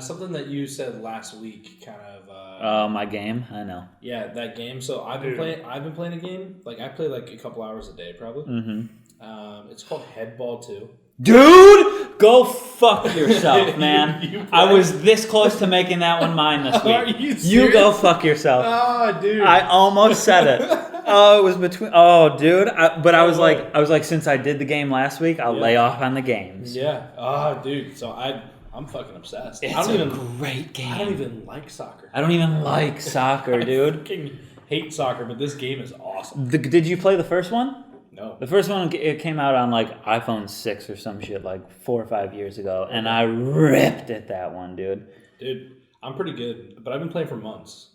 Something that you said last week, kind of. My game? I know. Yeah, that game. So I've been playing a game. Like I play like a couple hours a day, probably. Mm-hmm. It's called Headball 2. Dude, go fuck yourself, man. I was this close to making that one mine this week. Are you serious? You go fuck yourself. Oh, dude. I almost said it. Oh, it was between. Oh, dude. I was like, since I did the game last week, I'll lay off on the games. Yeah. Oh, dude. So I'm I'm fucking obsessed. It's I don't even great game. I don't even like soccer. I don't even like soccer, dude. I fucking hate soccer, but this game is awesome. Did you play the first one? No. The first one, it came out on like iPhone 6 or some shit like 4 or 5 years ago, and I ripped at that one, dude. Dude, I'm pretty good, but I've been playing for months.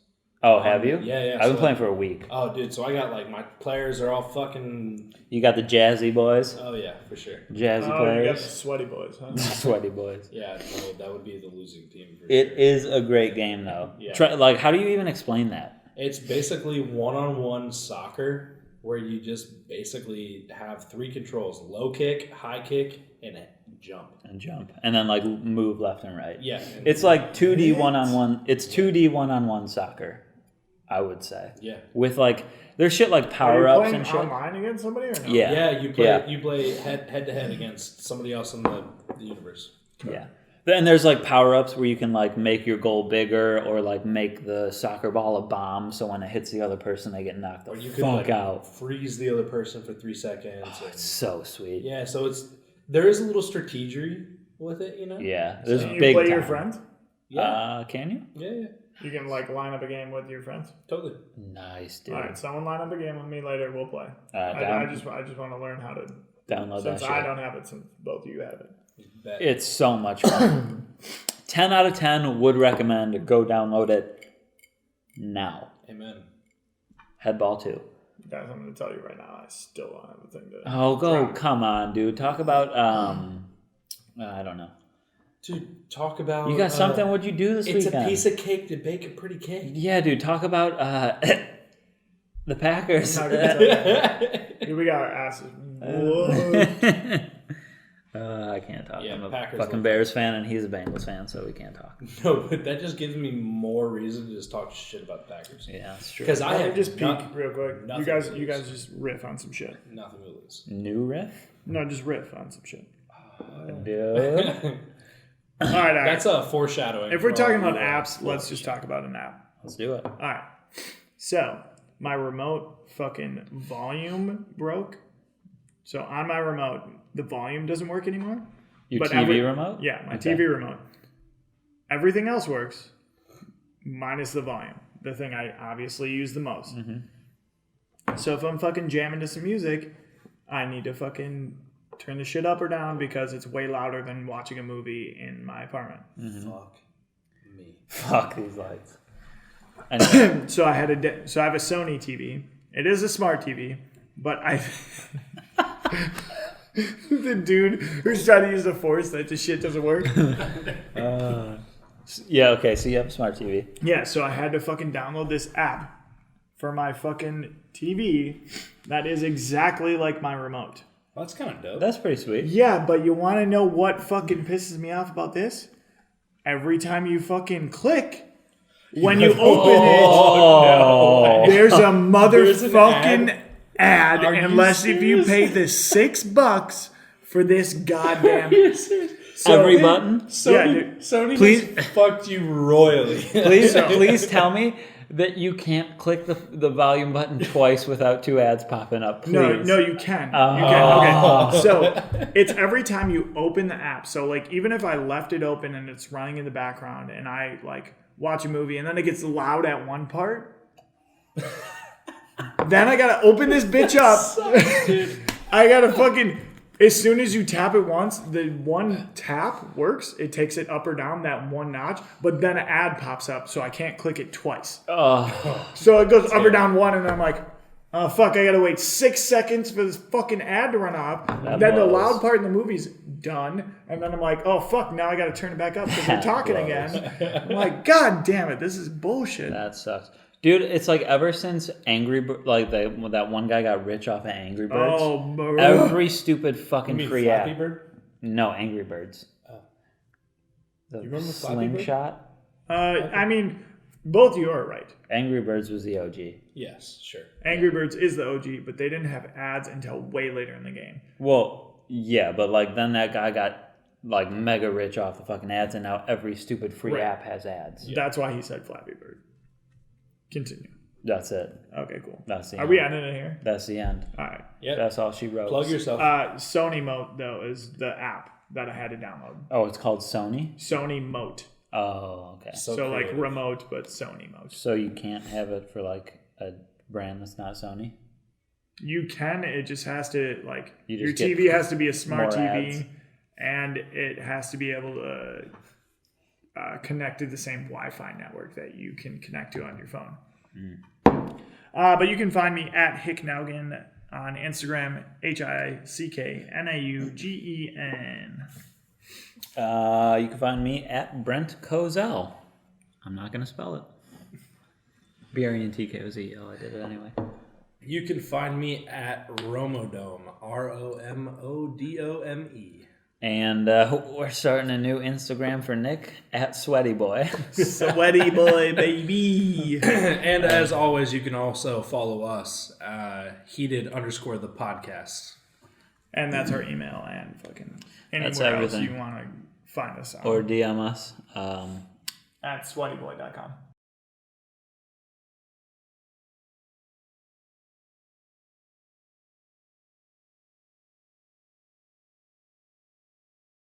Oh, have you? Yeah. I've been playing for a week. Oh, dude, so I got like my players are all fucking. You got the jazzy boys? Oh, yeah, for sure. Jazzy You got players? the sweaty boys, huh? Sweaty boys. Yeah, no, that would be the losing team for It sure. is a great game, though. Yeah. How do you even explain that? It's basically one-on-one soccer where you just basically have 3 controls: low kick, high kick, and a jump. And then like move left and right. Yeah. It's like 2D one-on-one. It's 2D one-on-one soccer, I would say. Yeah. With like, there's shit like Are you power-ups playing and shit. online against somebody or no? Yeah. Yeah, you play head to head against somebody else in the universe. Yeah. And there's like power-ups where you can like make your goal bigger or like make the soccer ball a bomb so when it hits the other person they get knocked the Or you fuck can like out. freeze the other person for 3 seconds. Oh, it's so sweet. Yeah, so there is a little strategy with it, you know? Yeah. There's Can you big play time. your friends? Yeah. Can you? Yeah, You can like line up a game with your friends. totally. Nice, dude. All right, someone line up a game with me later. We'll play. Down- I just want to learn how to download that since shit. I don't have it. Since both of you have it. Bet. It's so much fun. 10 out of 10 would recommend. Go download it now. Amen. Headball 2. Guys, I'm going to tell you right now. I still don't have a thing to. Oh, go. drop. Come on, dude. Talk about, I don't know. Dude, talk about... You got something? What'd you do this It's weekend? a piece of cake to bake a pretty cake. Yeah, dude. Talk about the Packers. I'm not gonna tell you that. Dude, we got our asses. Whoa. I can't talk. Yeah, I'm a Packers fucking look- Bears fan, and he's a Bengals fan, so we can't talk. No, but that just gives me more reason to just talk shit about the Packers. Yeah, that's true. Because I Let me have just peek not- real quick. nothing You to guys lose. just riff on some shit. Nothing to lose. New riff? No, just riff on some shit. Dude. All right. That's a foreshadowing. If we're for talking all about you, apps, let's just talk about an app. Let's do it. All right. So my remote fucking volume broke. So on my remote, the volume doesn't work anymore. Your But TV remote? Yeah, my Okay. TV remote. Everything else works, minus the volume. The thing I obviously use the most. Mm-hmm. So if I'm fucking jamming to some music, I need to fucking turn the shit up or down because it's way louder than watching a movie in my apartment. Fuck me. Fuck these lights. Anyway. So I have a Sony TV. It is a smart TV, but the dude who's trying to use the force that the shit doesn't work. Yeah, okay, so you have a smart TV. Yeah, so I had to fucking download this app for my fucking TV that is exactly like my remote. Well, that's kind of dope. That's pretty sweet. Yeah, but you want to know what fucking pisses me off about this? Every time you fucking click, when you open it, there's a motherfucking ad Are you unless if you serious? pay the $6 for this goddamn. Every button? Sony Please- just fucked you royally. Please tell me that you can't click the volume button twice without 2 ads popping up. Please. No, you can. You can. Okay. So it's every time you open the app. So like even if I left it open and it's running in the background and I like watch a movie and then it gets loud at one part, then I gotta open this bitch up. I gotta fucking. As soon as you tap it once, the one tap works. It takes it up or down that one notch, but then an ad pops up, so I can't click it twice. So it goes up or down one, and I'm like, oh, fuck, I gotta wait 6 seconds for this fucking ad to run off. Then the loud part in the movie's done, and then I'm like, oh, fuck, now I gotta turn it back up because they're talking again. I'm like, God damn it, this is bullshit. That sucks. Dude, it's like ever since that one guy got rich off of Angry Birds. Oh, bro. Every stupid You fucking mean free Flappy app. Bird? No, Angry Birds. The You remember Flappy Bird? slingshot. I mean, both of you are right. Angry Birds was the OG. Yes, sure. Angry Birds is the OG, but they didn't have ads until way later in the game. Well, yeah, but like then that guy got like mega rich off the fucking ads, and now every stupid free Right. app has ads. That's why he said Flappy Bird. Continue. That's it. Okay, cool. That's the Are end. we ending it here? That's the end. All right. Yep. That's all she wrote. Plug yourself. Sony Mote, though, is the app that I had to download. Oh, it's called Sony? Sony Mote. Oh, okay. So like remote, but Sony Mote. So you can't have it for like a brand that's not Sony? You can. It just has to like your just get TV has to be a smart TV, ads. and it has to be able to connect to the same Wi-Fi network that you can connect to on your phone. But you can find me at Hicknaugen on Instagram, HICKNAUGEN. You can find me at Brent Kozel. I'm not going to spell it. BRENTKOZEL. I did it anyway. You can find me at Romodome, ROMODOME. And we're starting a new Instagram for Nick, at Sweaty Boy. Sweaty boy, baby. And as always, you can also follow us, heated_the podcast. And that's our email and fucking anywhere That's else everything. you want to find us on. Or DM us. At sweatyboy.com.